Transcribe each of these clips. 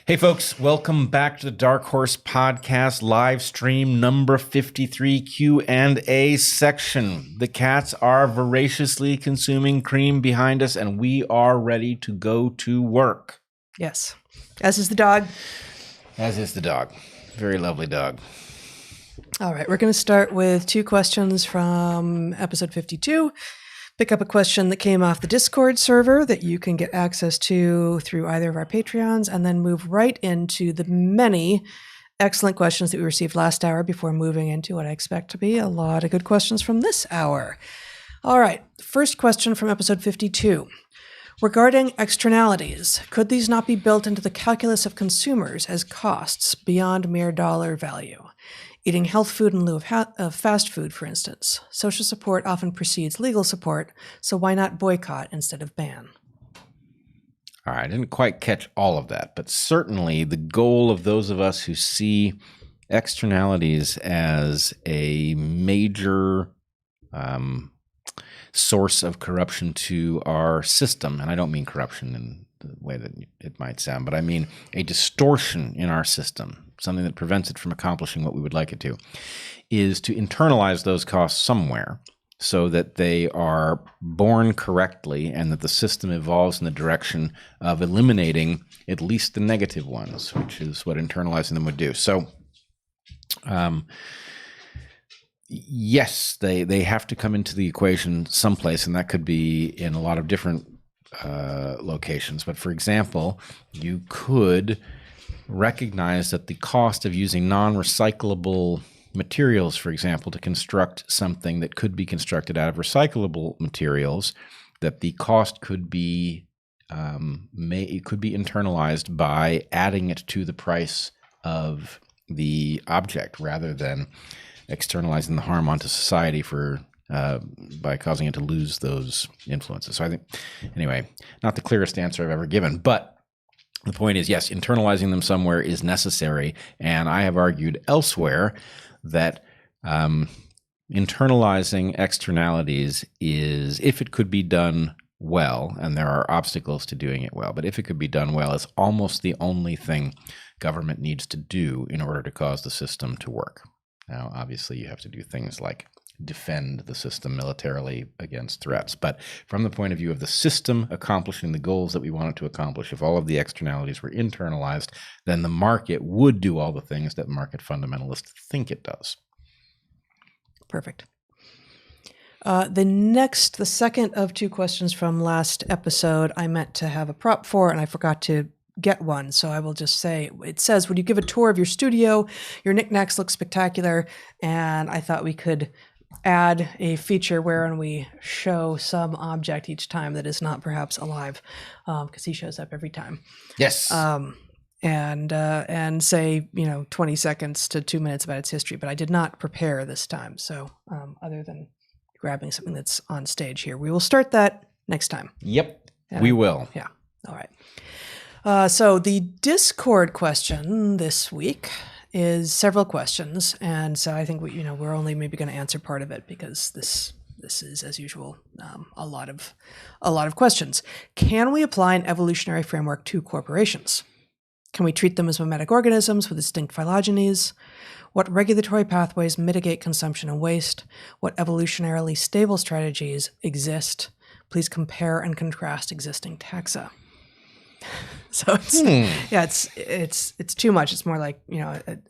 Hey folks, welcome back to the DarkHorse Podcast live stream number 53 Q&A section. The cats are voraciously consuming cream behind us and we are ready to go to work. Yes, as is the dog. As is the dog. Very lovely dog. All right, we're going to start with two questions from episode 52. Pick up a question that came off the Discord server that you can get access to through either of our Patreons, and then move right into the many excellent questions that we received last hour before moving into what I expect to be a lot of good questions from this hour. All right, first question from episode 52. Regarding externalities, could these not be built into the calculus of consumers as costs beyond mere dollar value? Eating health food in lieu of fast food, for instance. Social support often precedes legal support, so why not boycott instead of ban? All right, I didn't quite catch all of that, but certainly the goal of those of us who see externalities as a major source of corruption to our system, and I don't mean corruption in the way that it might sound, but I mean a distortion in our system, something that prevents it from accomplishing what we would like it to, is to internalize those costs somewhere so that they are borne correctly and that the system evolves in the direction of eliminating at least the negative ones, which is what internalizing them would do. So, yes, they have to come into the equation someplace, and that could be in a lot of different locations. But for example, you could recognize that the cost of using non-recyclable materials, for example, to construct something that could be constructed out of recyclable materials, that the cost could be it could be internalized by adding it to the price of the object rather than externalizing the harm onto society for by causing it to lose those influences. So I think, anyway, not the clearest answer I've ever given, but the point is, yes, internalizing them somewhere is necessary, and I have argued elsewhere that internalizing externalities is, if it could be done well, and there are obstacles to doing it well, but if it could be done well, it's almost the only thing government needs to do in order to cause the system to work. Now, obviously, you have to do things like defend the system militarily against threats. But from the point of view of the system accomplishing the goals that we want it to accomplish, if all of the externalities were internalized, then the market would do all the things that market fundamentalists think it does. Perfect. The second of two questions from last episode, I meant to have a prop for, and I forgot to get one. So I will just say, it says, would you give a tour of your studio? Your knickknacks look spectacular. And I thought we could add a feature wherein we show some object each time that is not perhaps alive, because he shows up every time. Yes. And say, 20 seconds to 2 minutes about its history, but I did not prepare this time. So other than grabbing something that's on stage here, we will start that next time. Yep, we will. Yeah. All right. So the Discord question this week is several questions, and so I think we're only maybe going to answer part of it because this is, as usual, a lot of questions. Can we apply an evolutionary framework to corporations? Can we treat them as mimetic organisms with distinct phylogenies? What regulatory pathways mitigate consumption and waste? What evolutionarily stable strategies exist? Please compare and contrast existing taxa. So it's too much. It's more like,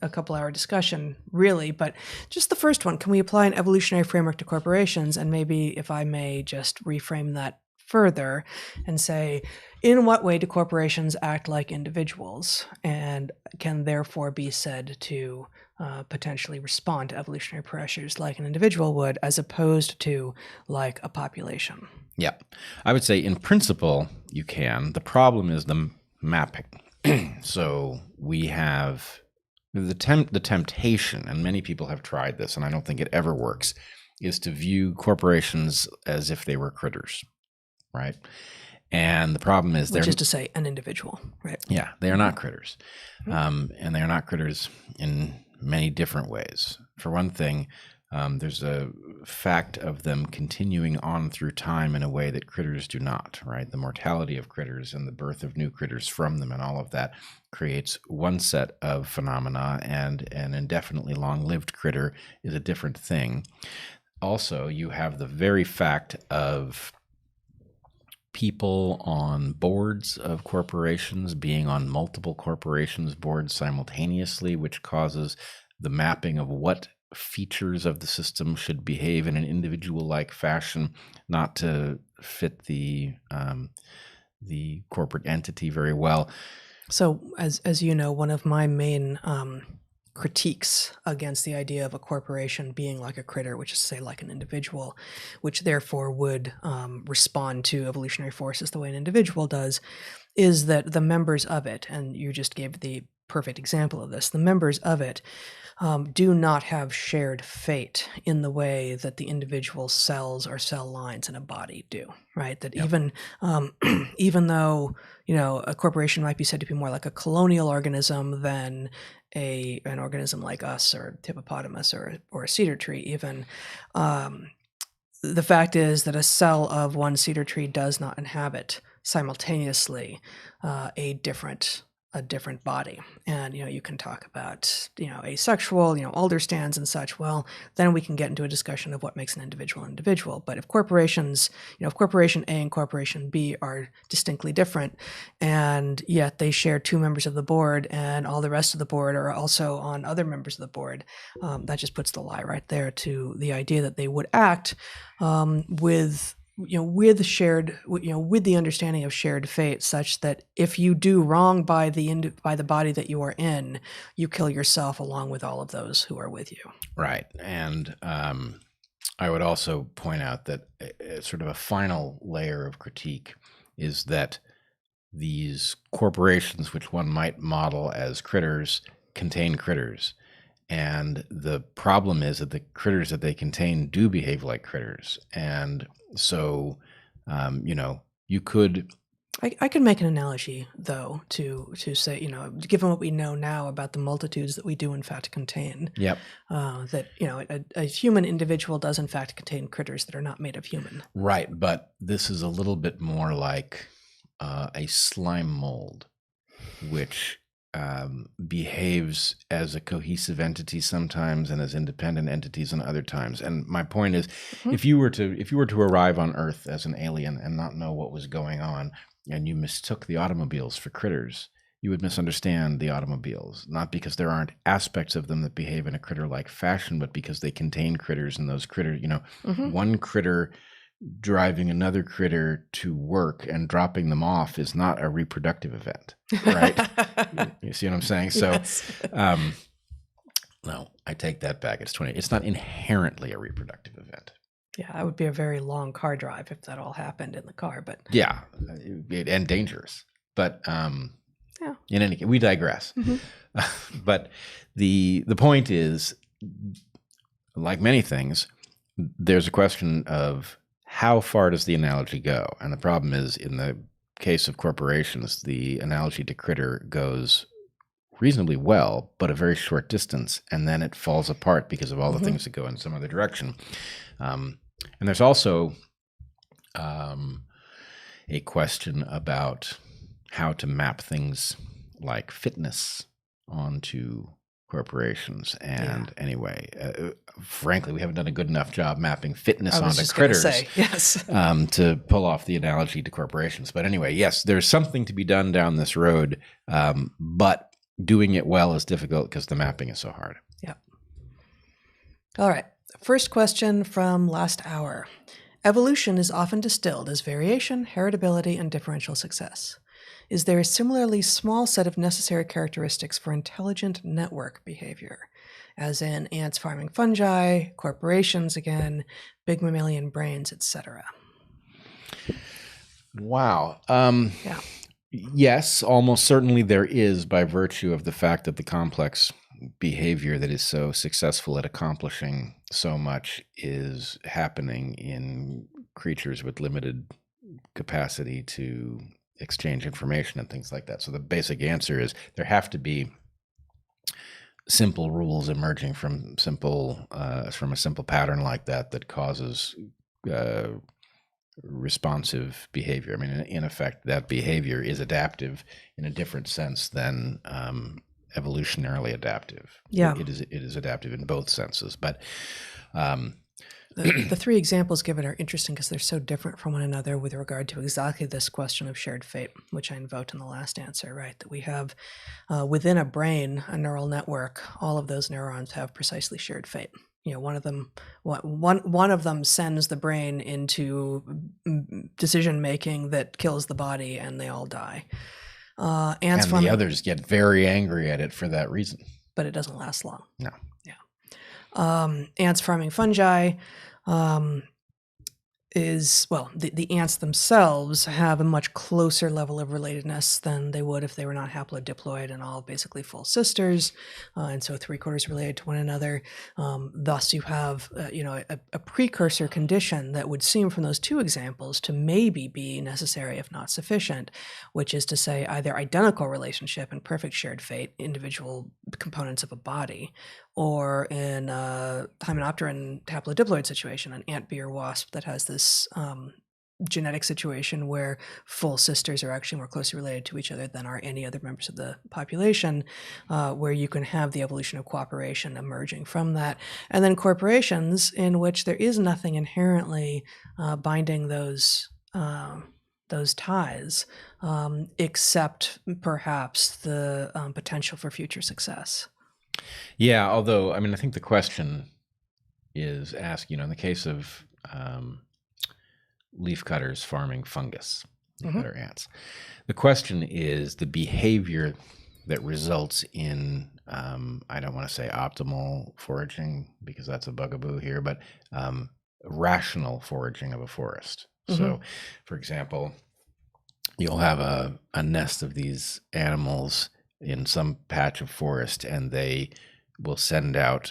a couple hour discussion really, but just the first one, can we apply an evolutionary framework to corporations? And maybe if I may just reframe that further and say, in what way do corporations act like individuals and can therefore be said to potentially respond to evolutionary pressures like an individual would, as opposed to like a population? Yeah, I would say in principle you can. The problem is the mapping. So we have the temptation, and many people have tried this, and I don't think it ever works, is to view corporations as if they were critters, right? And the problem is which is to say an individual, right? Yeah, they are not critters. And they are not critters in many different ways. For one thing, there's a fact of them continuing on through time in a way that critters do not, right? The mortality of critters and the birth of new critters from them and all of that creates one set of phenomena, and an indefinitely long-lived critter is a different thing. Also, you have the very fact of people on boards of corporations being on multiple corporations' boards simultaneously, which causes the mapping of what features of the system should behave in an individual-like fashion, not to fit the corporate entity very well. So, as you know, one of my main critiques against the idea of a corporation being like a critter, which is to say like an individual, which therefore would respond to evolutionary forces the way an individual does, is that the members of it, and you just gave the perfect example of this, the members of it do not have shared fate in the way that the individual cells or cell lines in a body do, right? That even though, a corporation might be said to be more like a colonial organism than an organism like us or hippopotamus or a cedar tree even, the fact is that a cell of one cedar tree does not inhabit simultaneously a different body. And you can talk about asexual, alder stands and such. Well, then we can get into a discussion of what makes an individual. But if corporations, if corporation A and corporation B are distinctly different, and yet they share two members of the board, and all the rest of the board are also on other members of the board, that just puts the lie right there to the idea that they would act with the understanding of shared fate, such that if you do wrong by the body that you are in, you kill yourself along with all of those who are with you. Right. And I would also point out that sort of a final layer of critique is that these corporations, which one might model as critters, contain critters. And the problem is that the critters that they contain do behave like critters. And so, you could... I can make an analogy, though, to say, given what we know now about the multitudes that we do in fact contain, Yep. That, a human individual does in fact contain critters that are not made of human. Right. But this is a little bit more like a slime mold, which behaves as a cohesive entity sometimes and as independent entities in other times. And my point is, if you were to arrive on Earth as an alien and not know what was going on, and you mistook the automobiles for critters, you would misunderstand the automobiles, not because there aren't aspects of them that behave in a critter-like fashion, but because they contain critters, and those critters, one critter driving another critter to work and dropping them off is not a reproductive event, right? You see what I'm saying? So, Yes. No, I take that back. It's not inherently a reproductive event. Yeah, that would be a very long car drive if that all happened in the car, but Yeah, and dangerous. But yeah. In any case, we digress. But the point is, like many things, there's a question of how far does the analogy go? And the problem is, in the case of corporations, the analogy to critter goes reasonably well, but a very short distance, and then it falls apart because of all the things that go in some other direction. And there's also a question about how to map things like fitness onto corporations. And anyway, frankly, we haven't done a good enough job mapping fitness onto critters to pull off the analogy to corporations. But anyway, yes, there's something to be done down this road, but doing it well is difficult because the mapping is so hard. Yeah. All right. First question from last hour. Evolution is often distilled as variation, heritability, and differential success. Is there a similarly small set of necessary characteristics for intelligent network behavior, as in ants farming fungi, corporations again, big mammalian brains, etc.? Wow. Yeah. Yes, almost certainly there is, by virtue of the fact that the complex behavior that is so successful at accomplishing so much is happening in creatures with limited capacity to exchange information and things like that. So the basic answer is there have to be simple rules emerging from a simple pattern like that causes responsive behavior. I mean, in effect, that behavior is adaptive in a different sense than evolutionarily adaptive. Yeah. It is adaptive in both senses, but the three examples given are interesting because they're so different from one another with regard to exactly this question of shared fate, which I invoked in the last answer, right? That we have within a brain, a neural network, all of those neurons have precisely shared fate. One of them sends the brain into decision making that kills the body, and they all die. And the others get very angry at it for that reason. But it doesn't last long. No. Yeah. Ants farming fungi the ants themselves have a much closer level of relatedness than they would if they were not haplodiploid and all basically full sisters, and so 3/4 related to one another. Thus, you have a precursor condition that would seem from those two examples to maybe be necessary if not sufficient, which is to say either identical relationship and perfect shared fate, individual components of a body, or in a hymenopteran haplodiploid situation, an ant, bee, or wasp that has this genetic situation where full sisters are actually more closely related to each other than are any other members of the population, where you can have the evolution of cooperation emerging from that. And then corporations in which there is nothing inherently binding those ties, except perhaps the potential for future success. Yeah, although, I mean, I think the question is asked, in the case of leafcutters farming fungus, leafcutter ants, the question is the behavior that results in, I don't want to say optimal foraging because that's a bugaboo here, but rational foraging of a forest. So, for example, you'll have a nest of these animals in some patch of forest, and they will send out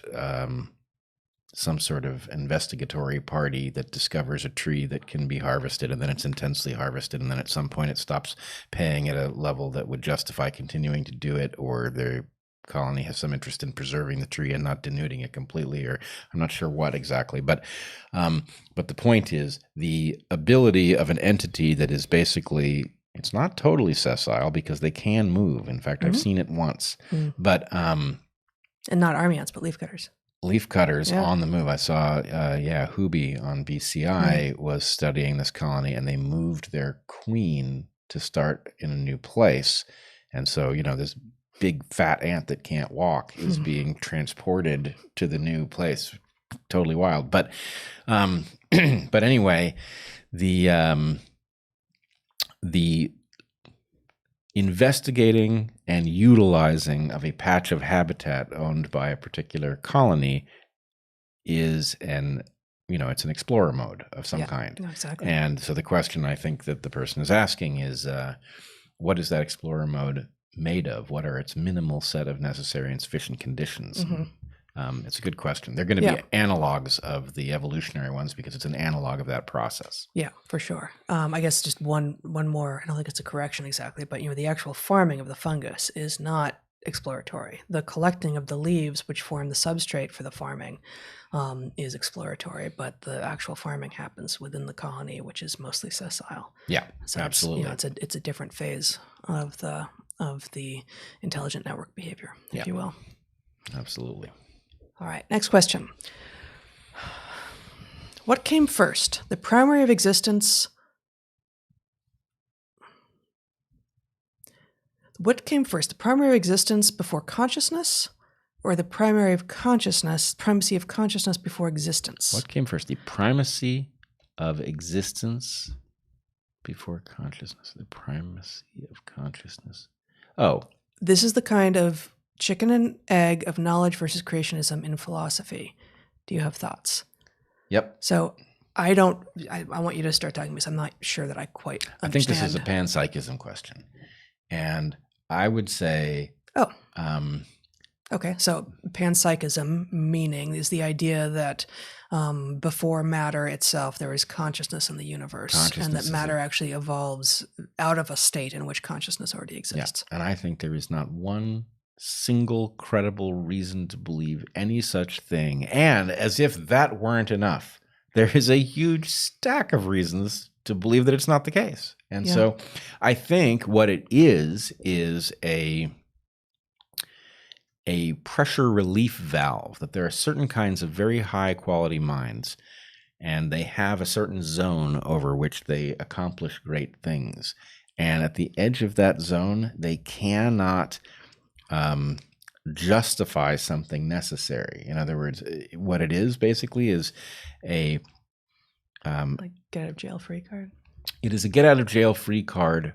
some sort of investigatory party that discovers a tree that can be harvested, and then it's intensely harvested, and then at some point it stops paying at a level that would justify continuing to do it, or the colony has some interest in preserving the tree and not denuding it completely, or I'm not sure what exactly, but the point is the ability of an entity that is basically, it's not totally sessile because they can move. In fact, I've seen it once, but and not army ants, but leafcutters. Leafcutters on the move. I saw, Hubie on BCI was studying this colony, and they moved their queen to start in a new place, and so this big fat ant that can't walk is being transported to the new place. Totally wild, but anyway, the investigating and utilizing of a patch of habitat owned by a particular colony is it's an explorer mode of some kind. Exactly. And so the question I think that the person is asking is, what is that explorer mode made of? What are its minimal set of necessary and sufficient conditions? It's a good question. They're going to be analogs of the evolutionary ones because it's an analog of that process. Yeah, for sure. I guess just one more. I don't think it's a correction exactly, but the actual farming of the fungus is not exploratory. The collecting of the leaves, which form the substrate for the farming, is exploratory, but the actual farming happens within the colony, which is mostly sessile. Yeah, so absolutely. It's a different phase of the intelligent network behavior, if you will. Absolutely. All right, next question. What came first, the primary of existence? What came first, the primary of existence before consciousness, or the primacy of consciousness before existence? What came first, the primacy of existence before consciousness? The primacy of consciousness. Oh. This is the kind of chicken and egg of knowledge versus creationism in philosophy. Do you have thoughts? Yep. So I want you to start talking because I'm not sure that I quite understand. I think this is a panpsychism question. And I would say... Okay, so panpsychism meaning is the idea that before matter itself, there is consciousness in the universe, and that matter actually evolves out of a state in which consciousness already exists. Yeah. And I think there is not one single credible reason to believe any such thing. And as if that weren't enough, there is a huge stack of reasons to believe that it's not the case. And so I think what it is a pressure relief valve, that there are certain kinds of very high quality minds, and they have a certain zone over which they accomplish great things. And at the edge of that zone, they cannot justify something necessary. In other words, what it is basically is a like get out of jail free card. It is a get out of jail free card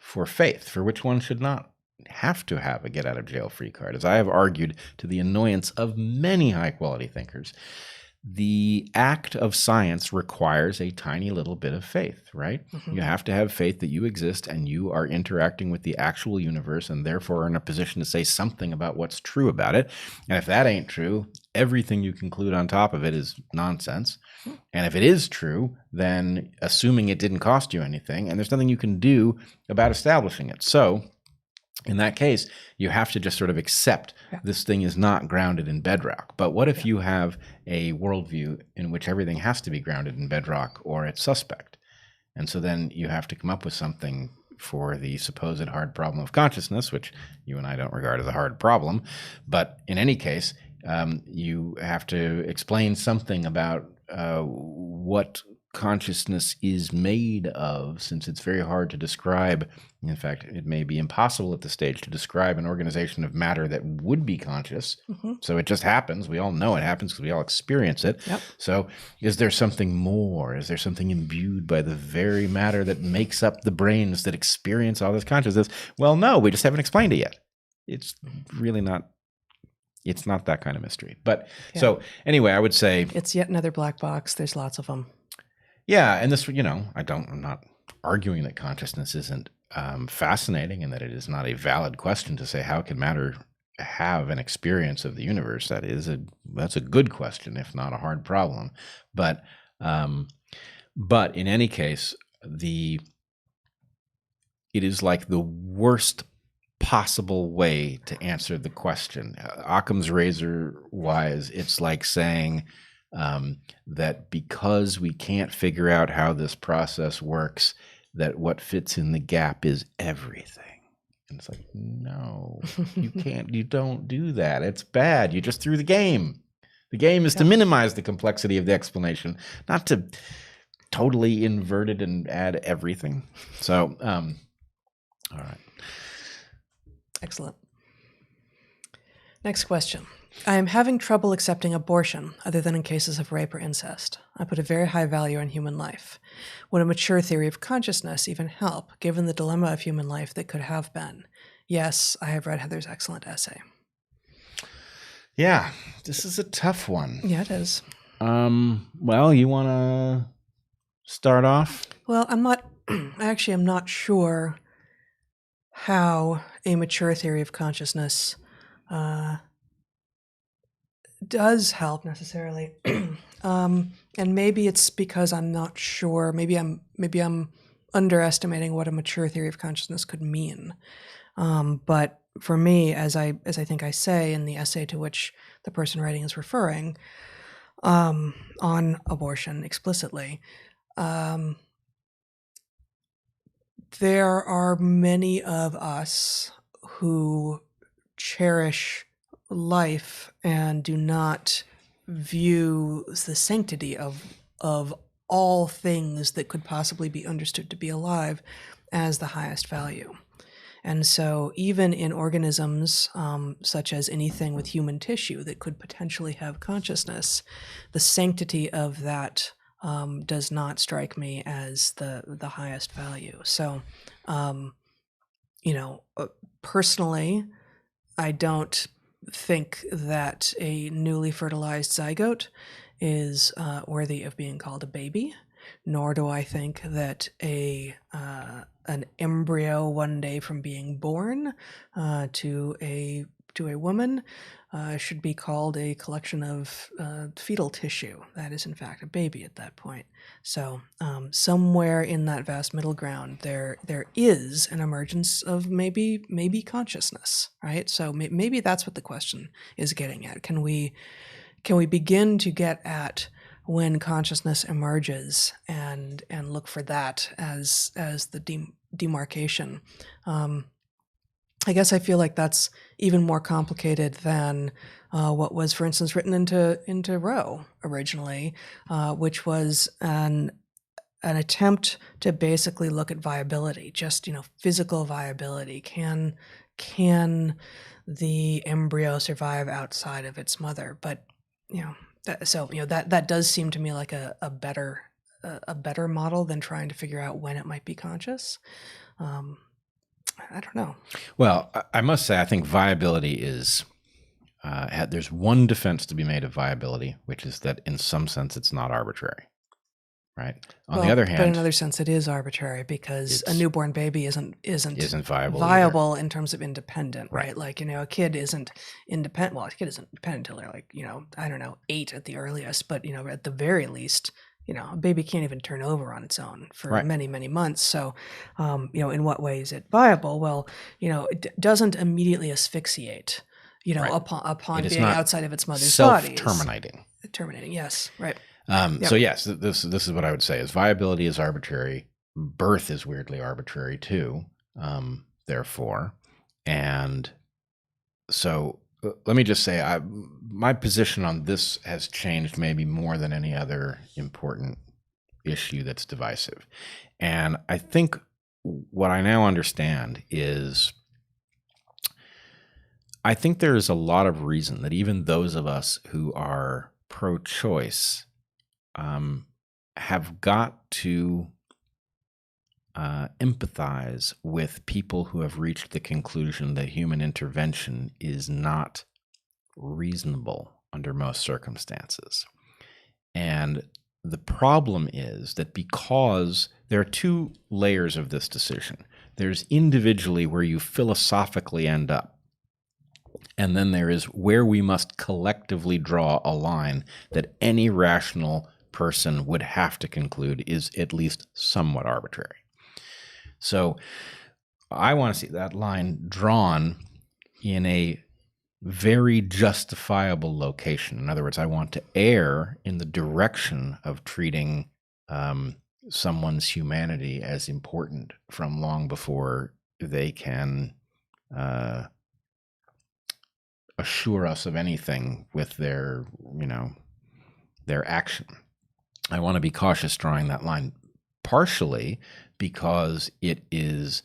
for faith, for which one should not have to have a get out of jail free card. As I have argued to the annoyance of many high quality thinkers, the act of science requires a tiny little bit of faith, right? Mm-hmm. You have to have faith that you exist and you are interacting with the actual universe and therefore are in a position to say something about what's true about it. And if that ain't true, everything you conclude on top of it is nonsense. And if it is true, then assuming it didn't cost you anything, and there's nothing you can do about establishing it. So in that case, you have to just sort of accept this thing is not grounded in bedrock. But what if you have a worldview in which everything has to be grounded in bedrock or it's suspect? And so then you have to come up with something for the supposed hard problem of consciousness, which you and I don't regard as a hard problem. But in any case, you have to explain something about what consciousness is made of, since it's very hard to describe. In fact, it may be impossible at this stage to describe an organization of matter that would be conscious. Mm-hmm. So it just happens. We all know it happens because we all experience it. Yep. So is there something more? Is there something imbued by the very matter that makes up the brains that experience all this consciousness? Well, no, we just haven't explained it yet. It's really not. It's not that kind of mystery. But so anyway, I would say it's yet another black box. There's lots of them. Yeah, and this, I'm not arguing that consciousness isn't fascinating and that it is not a valid question to say how can matter have an experience of the universe. That's a good question, if not a hard problem. But in any case, it is like the worst possible way to answer the question. Occam's razor wise, it's like saying that because we can't figure out how this process works, that what fits in the gap is everything. And it's like, no, you can't, you don't do that. It's bad. You just threw the game. The game is to minimize the complexity of the explanation, not to totally invert it and add everything. So, all right. Excellent. Next question. I am having trouble accepting abortion, other than in cases of rape or incest. I put a very high value on human life. Would a mature theory of consciousness even help, given the dilemma of human life that could have been? Yes, I have read Heather's excellent essay. Yeah, this is a tough one. Yeah, it is. Well, you want to start off? Well, I'm not sure how a mature theory of consciousness does help necessarily. And maybe it's because I'm not sure. Maybe I'm underestimating what a mature theory of consciousness could mean. But for me, as I think I say in the essay to which the person writing is referring, on abortion explicitly, there are many of us who cherish life and do not view the sanctity of all things that could possibly be understood to be alive as the highest value. And so even in organisms such as anything with human tissue that could potentially have consciousness, the sanctity of that does not strike me as the highest value. So, personally, I don't think that a newly fertilized zygote is worthy of being called a baby, nor do I think that an embryo one day from being born to a a woman should be called a collection of fetal tissue. That is, in fact, a baby at that point. So somewhere in that vast middle ground, there is an emergence of maybe consciousness, right? So maybe that's what the question is getting at. Can we begin to get at when consciousness emerges and look for that as the demarcation? I guess I feel like that's even more complicated than what was, for instance, written into Roe originally, which was an attempt to basically look at viability, just physical viability. Can the embryo survive outside of its mother? But that does seem to me like a better model than trying to figure out when it might be conscious. I don't know. Well, I must say, I think viability is, there's one defense to be made of viability, which is that in some sense it's not arbitrary, right? On the other hand, but in another sense it is arbitrary because a newborn baby isn't viable in terms of independent, right? Like, a kid isn't independent. Well, a kid isn't independent until they're like, I don't know, 8 at the earliest, but at the very least, a baby can't even turn over on its own for many, many months. So, in what way is it viable? Well, it doesn't immediately asphyxiate, upon being outside of its mother's body. Terminating, yes, right. So yes, this is what I would say is viability is arbitrary. Birth is weirdly arbitrary too, therefore. And so let me just say, my position on this has changed maybe more than any other important issue that's divisive. And I think what I now understand is, I think there is a lot of reason that even those of us who are pro-choice have got to empathize with people who have reached the conclusion that human intervention is not reasonable under most circumstances. And the problem is that because there are 2 layers of this decision. There's individually where you philosophically end up, and then there is where we must collectively draw a line that any rational person would have to conclude is at least somewhat arbitrary. So I want to see that line drawn in a very justifiable location. In other words, I want to err in the direction of treating someone's humanity as important from long before they can assure us of anything with their action. I want to be cautious drawing that line, partially because it is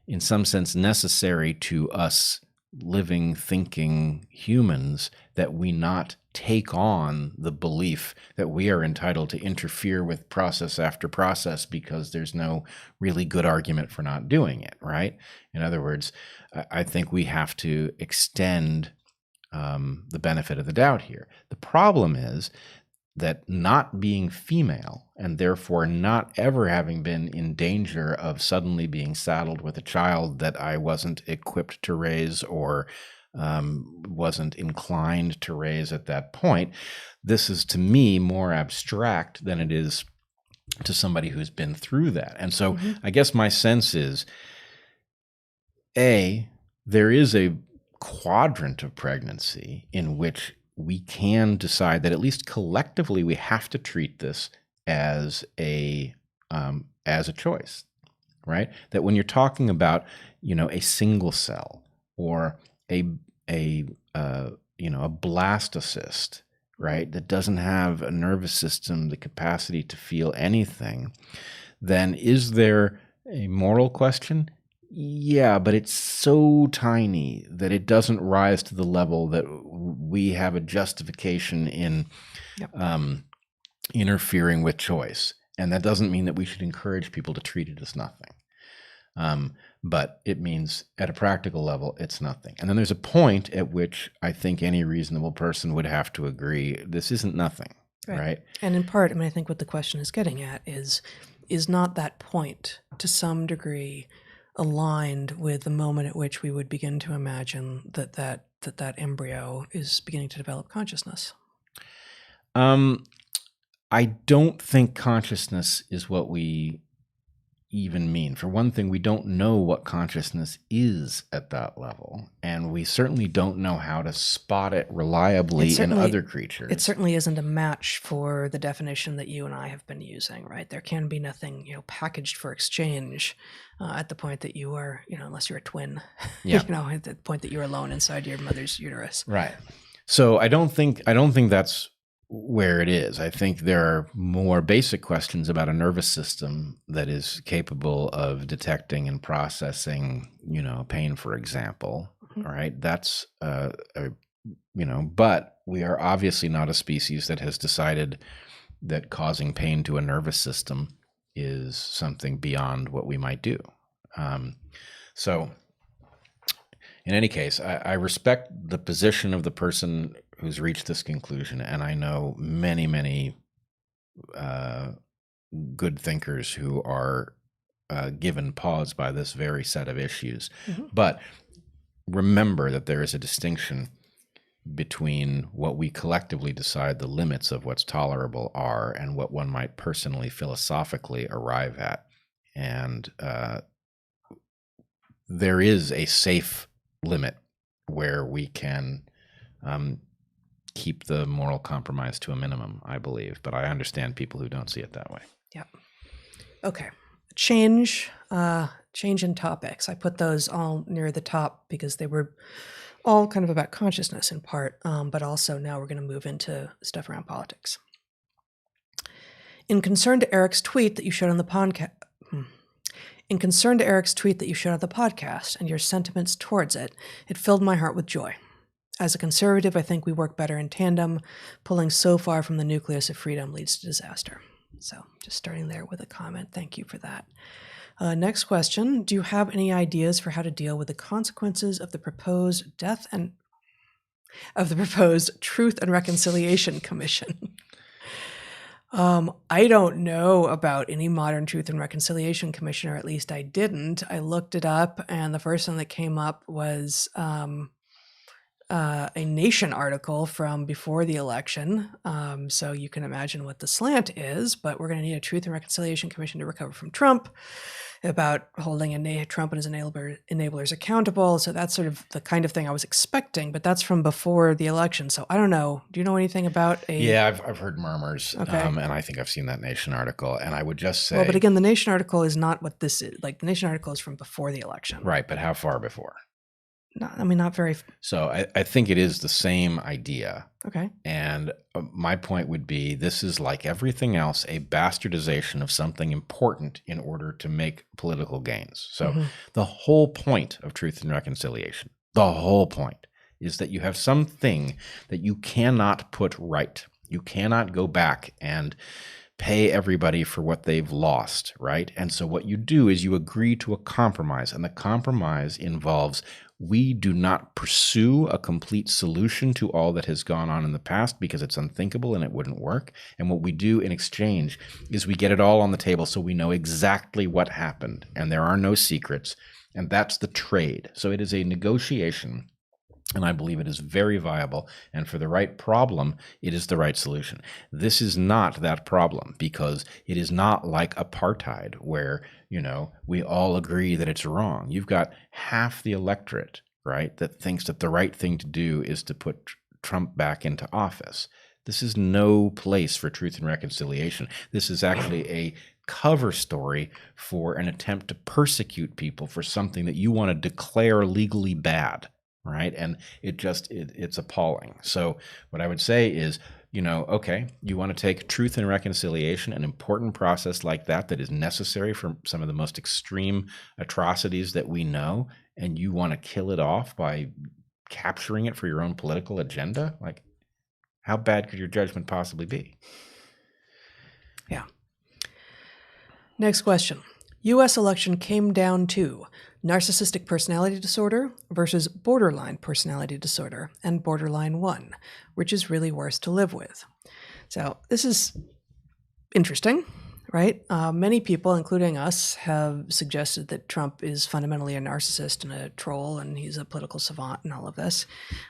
in some sense necessary to us living, thinking humans that we not take on the belief that we are entitled to interfere with process after process because there's no really good argument for not doing it, right? In other words, I think we have to extend the benefit of the doubt here. The problem is that not being female and therefore not ever having been in danger of suddenly being saddled with a child that I wasn't equipped to raise or wasn't inclined to raise at that point, this is to me more abstract than it is to somebody who's been through that. And so I guess my sense is, there is a quadrant of pregnancy in which we can decide that at least collectively we have to treat this as a choice, right? That when you're talking about, a single cell or a blastocyst, right, that doesn't have a nervous system, the capacity to feel anything, then is there a moral question? Yeah, but it's so tiny that it doesn't rise to the level that we have a justification in interfering with choice. And that doesn't mean that we should encourage people to treat it as nothing. But it means at a practical level, it's nothing. And then there's a point at which I think any reasonable person would have to agree, this isn't nothing, right? And in part, I think what the question is getting at is not that point to some degree aligned with the moment at which we would begin to imagine that that that embryo is beginning to develop consciousness? I don't think consciousness is what we even mean. For one thing, we don't know what consciousness is at that level, and we certainly don't know how to spot it reliably in other creatures. It certainly isn't a match for the definition that you and I have been using, right? There can be nothing, packaged for exchange at the point that you are, unless you're a twin, Yeah. at the point that you're alone inside your mother's uterus. Right. So I don't think that's where it is. I think there are more basic questions about a nervous system that is capable of detecting and processing, pain, for example. Mm-hmm. All right. That's, but we are obviously not a species that has decided that causing pain to a nervous system is something beyond what we might do. So in any case, I respect the position of the person who's reached this conclusion, and I know many, many good thinkers who are given pause by this very set of issues. Mm-hmm. But remember that there is a distinction between what we collectively decide the limits of what's tolerable are and what one might personally, philosophically arrive at. And there is a safe limit where we can keep the moral compromise to a minimum, I believe. But I understand people who don't see it that way. Yeah. Okay. Change in topics. I put those all near the top because they were all kind of about consciousness in part, but also now we're going to move into stuff around politics. In concern to Eric's tweet that you showed on the podcast, and your sentiments towards it, it filled my heart with joy. As a conservative, I think we work better in tandem. Pulling so far from the nucleus of freedom leads to disaster. So just starting there with a comment. Thank you for that. Next question. Do you have any ideas for how to deal with the consequences of the proposed Truth and Reconciliation Commission? I don't know about any modern Truth and Reconciliation Commission, or at least I didn't. I looked it up, and the first one that came up was a Nation article from before the election. So you can imagine what the slant is, but we're going to need a Truth and Reconciliation Commission to recover from Trump, about holding Trump and his enablers accountable. So that's sort of the kind of thing I was expecting, but that's from before the election. So I don't know. Do you know anything about a... Yeah, I've heard murmurs, okay. And I think I've seen that Nation article, and I would just say... Well, but again, the Nation article is not what this is. Like, the Nation article is from before the election. Right, but how far before? Not very... So I think it is the same idea. Okay. And my point would be, this is like everything else, a bastardization of something important in order to make political gains. So the whole point of Truth and Reconciliation, the whole point is that you have something that you cannot put right. You cannot go back and pay everybody for what they've lost, right? And so what you do is you agree to a compromise, and the compromise involves we do not pursue a complete solution to all that has gone on in the past because it's unthinkable and it wouldn't work. And what we do in exchange is we get it all on the table so we know exactly what happened and there are no secrets. And that's the trade. So it is a negotiation. And I believe it is very viable. And for the right problem, it is the right solution. This is not that problem because it is not like apartheid where, we all agree that it's wrong. You've got half the electorate, right, that thinks that the right thing to do is to put Trump back into office. This is no place for Truth and Reconciliation. This is actually a cover story for an attempt to persecute people for something that you want to declare legally bad. Right. And it's appalling. So what I would say is, okay, you want to take Truth and Reconciliation, an important process like that is necessary for some of the most extreme atrocities that we know, and you want to kill it off by capturing it for your own political agenda? Like, how bad could your judgment possibly be? Yeah. Next question. U.S. election came down to narcissistic personality disorder versus borderline personality disorder and borderline 1, which is really worse to live with. So this is interesting, right? Many people, including us, have suggested that Trump is fundamentally a narcissist and a troll, and he's a political savant and all of this.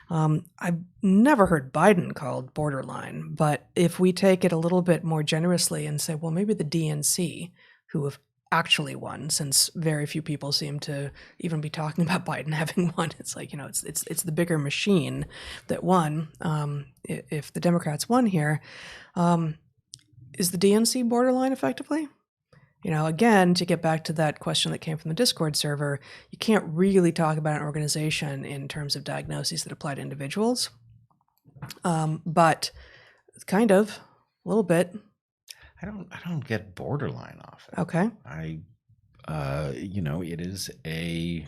I've never heard Biden called borderline, but if we take it a little bit more generously and say, well, maybe the DNC, who have actually won, since very few people seem to even be talking about Biden having won. It's like, it's the bigger machine that won. If the Democrats won here, is the DNC borderline effectively? Again, to get back to that question that came from the Discord server, you can't really talk about an organization in terms of diagnoses that apply to individuals. But kind of, a little bit. I don't get borderline off it. Okay. It is a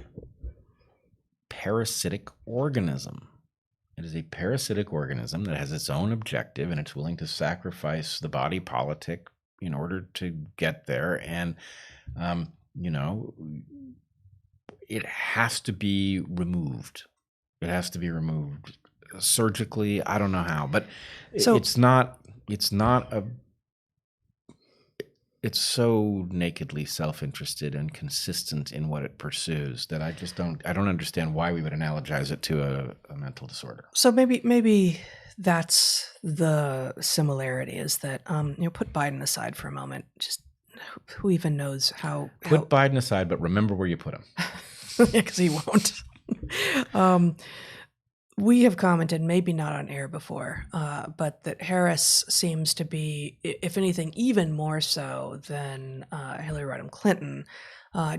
parasitic organism. It is a parasitic organism that has its own objective, and it's willing to sacrifice the body politic in order to get there. And, it has to be removed. It has to be removed surgically. I don't know how, but it's so nakedly self-interested and consistent in what it pursues that I don't understand why we would analogize it to a mental disorder. So maybe that's the similarity, is that, put Biden aside for a moment. Just who even knows how... Put Biden aside, but remember where you put him. Because he won't. We have commented, maybe not on air before, but that Harris seems to be, if anything, even more so than Hillary Rodham Clinton,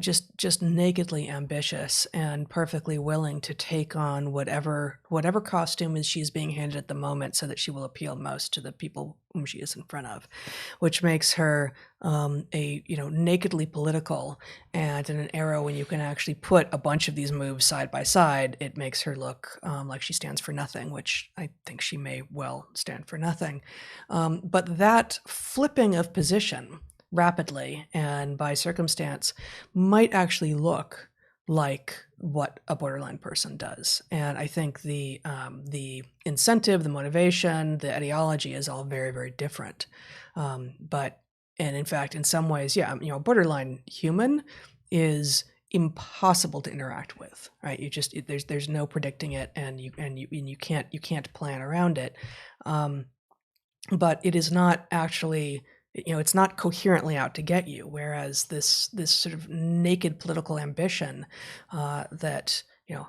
just nakedly ambitious and perfectly willing to take on whatever costume is she's being handed at the moment, so that she will appeal most to the people whom she is in front of, which makes her nakedly political. And in an era when you can actually put a bunch of these moves side by side, it makes her look like she stands for nothing, which I think she may well stand for nothing. But that flipping of position rapidly and by circumstance might actually look like what a borderline person does. And I think the incentive, the motivation, the ideology is all very, very different. And in fact, in some ways, a borderline human is impossible to interact with, right? There's no predicting it, and you can't plan around it. But it is not actually, it's not coherently out to get you. Whereas this sort of naked political ambition that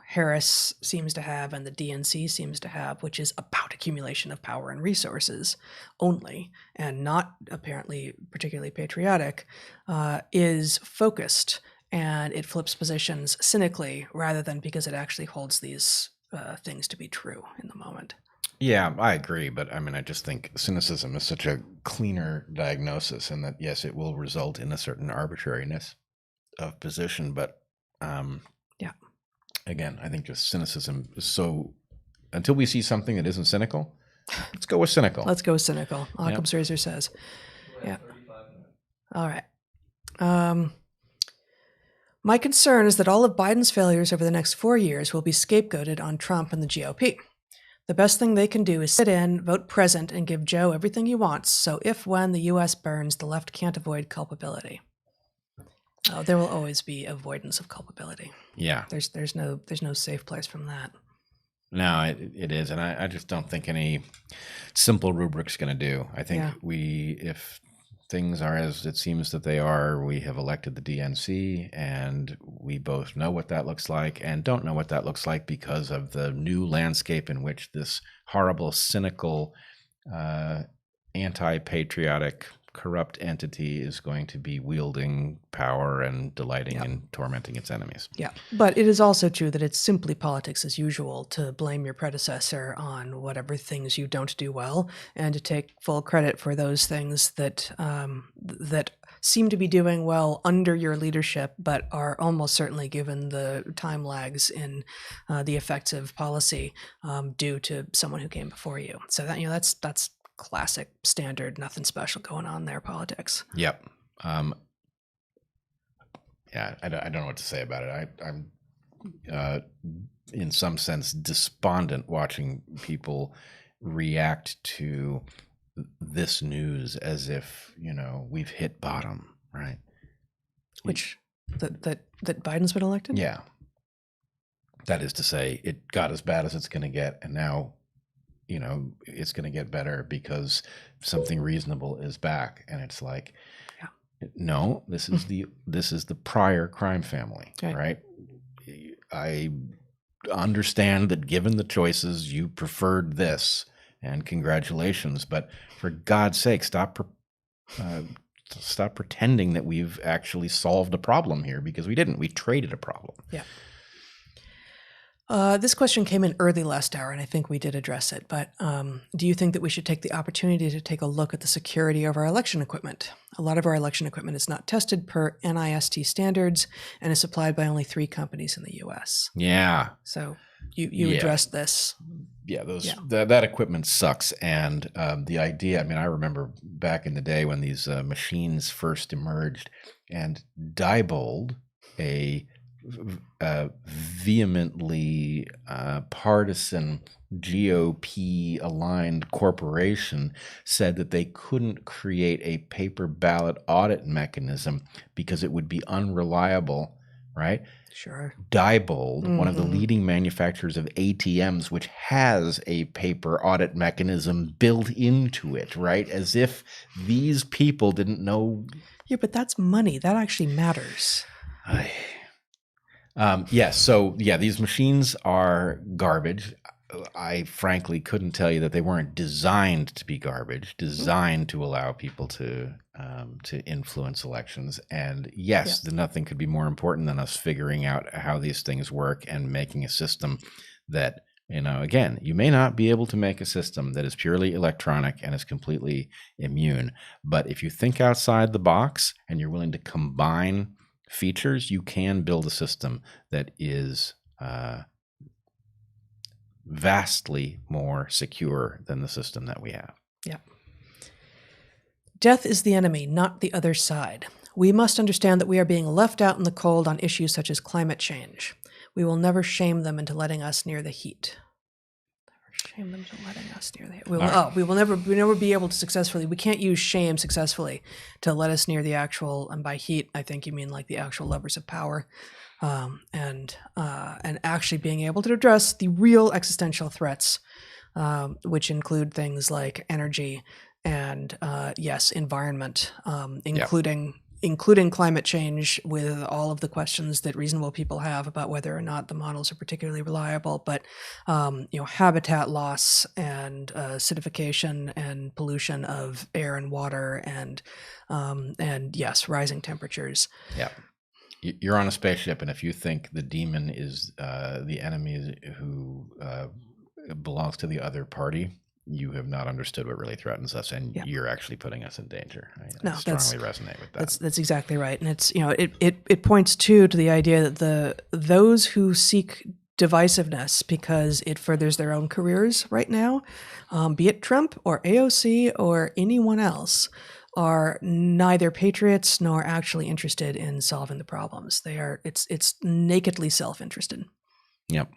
Harris seems to have and the DNC seems to have, which is about accumulation of power and resources only, and not apparently particularly patriotic, is focused, and it flips positions cynically rather than because it actually holds these things to be true in the moment. Yeah, I agree. But I just think cynicism is such a cleaner diagnosis, and that, yes, it will result in a certain arbitrariness of position. But again, I think just cynicism is so, until we see something that isn't cynical, let's go with cynical. Let's go with cynical. Occam's razor says. Yeah. All right. My concern is that all of Biden's failures over the next 4 years will be scapegoated on Trump and the GOP. The best thing they can do is sit in, vote present, and give Joe everything he wants, so when the U.S. burns, the left can't avoid culpability. Oh, there will always be avoidance of culpability. Yeah. There's no safe place from that. No, it is. And I just don't think any simple rubric's going to do. I think if things are as it seems that they are, we have elected the DNC, and we both know what that looks like and don't know what that looks like because of the new landscape in which this horrible, cynical, anti-patriotic, corrupt entity is going to be wielding power and delighting in tormenting its enemies. Yeah. But it is also true that it's simply politics as usual to blame your predecessor on whatever things you don't do well, and to take full credit for those things that that seem to be doing well under your leadership, but are almost certainly, given the time lags in the effects of policy, due to someone who came before you. So that that's classic, standard, nothing special going on there politics. Yep. I don't know what to say about it. I'm in some sense despondent watching people react to this news as if, we've hit bottom, right? Which that Biden's been elected? Yeah. That is to say, it got as bad as it's going to get, and now, it's going to get better because something reasonable is back. And it's like, no, this is the prior crime family, right? I understand that given the choices, you preferred this, and congratulations. But for God's sake, stop pretending that we've actually solved a problem here, because we didn't. We traded a problem. Yeah. This question came in early last hour, and I think we did address it. But do you think that we should take the opportunity to take a look at the security of our election equipment? A lot of our election equipment is not tested per NIST standards and is supplied by only 3 companies in the U.S. Yeah. So you addressed this. Yeah, that equipment sucks. And the idea, I remember back in the day when these machines first emerged, and Diebold, a vehemently partisan GOP aligned corporation, said that they couldn't create a paper ballot audit mechanism because it would be unreliable, right? Sure. Diebold, one of the leading manufacturers of ATMs, which has a paper audit mechanism built into it, right? As if these people didn't know. Yeah, but that's money. That actually matters. These machines are garbage. I frankly couldn't tell you that they weren't designed to be garbage, designed to allow people to influence elections. And yes, nothing could be more important than us figuring out how these things work and making a system that, again, you may not be able to make a system that is purely electronic and is completely immune. But if you think outside the box and you're willing to combine features, you can build a system that is vastly more secure than the system that we have. Yeah. Death is the enemy, not the other side. We must understand that we are being left out in the cold on issues such as climate change. We will never shame them into letting us near the heat. We will never be able to successfully. We can't use shame successfully to let us near the actual. And by heat, I think you mean like the actual levers of power, and actually being able to address the real existential threats, which include things like energy and environment, including climate change, with all of the questions that reasonable people have about whether or not the models are particularly reliable, but habitat loss and acidification and pollution of air and water, and rising temperatures. Yeah. You're on a spaceship, and if you think the demon is the enemy who belongs to the other party, you have not understood what really threatens us, and you're actually putting us in danger. I strongly resonate with that. That's exactly right, and it's it points to the idea that those who seek divisiveness because it furthers their own careers right now, be it Trump or AOC or anyone else, are neither patriots nor actually interested in solving the problems. It's nakedly self-interested. Yep.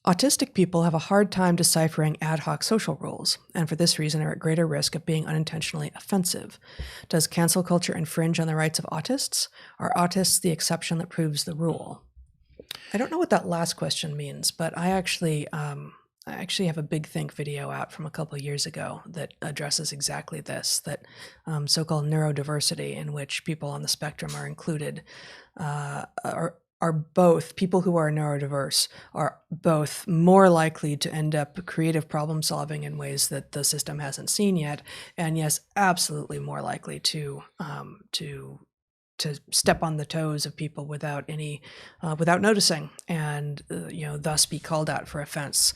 Autistic people have a hard time deciphering ad hoc social rules, and for this reason are at greater risk of being unintentionally offensive. Does cancel culture infringe on the rights of autists? Are autists the exception that proves the rule? I don't know what that last question means, but I actually have a Big Think video out from a couple of years ago that addresses exactly this, that so-called neurodiversity, in which people on the spectrum are included, are both, people who are neurodiverse are both more likely to end up creative problem solving in ways that the system hasn't seen yet, and yes, absolutely more likely to step on the toes of people without noticing, and thus be called out for offense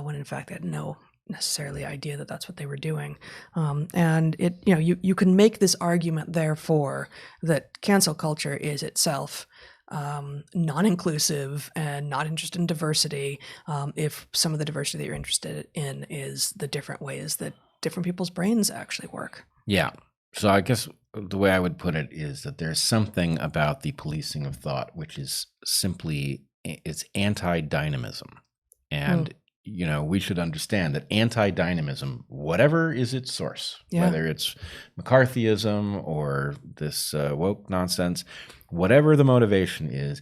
when in fact they had no necessarily idea that that's what they were doing. And you can make this argument, therefore, that cancel culture is itself non-inclusive and not interested in diversity, if some of the diversity that you're interested in is the different ways that different people's brains actually work. Yeah. So I guess the way I would put it is that there's something about the policing of thought which is simply, it's anti-dynamism. And we should understand that anti-dynamism, whatever is its source, Yeah. whether it's McCarthyism or this woke nonsense, whatever the motivation is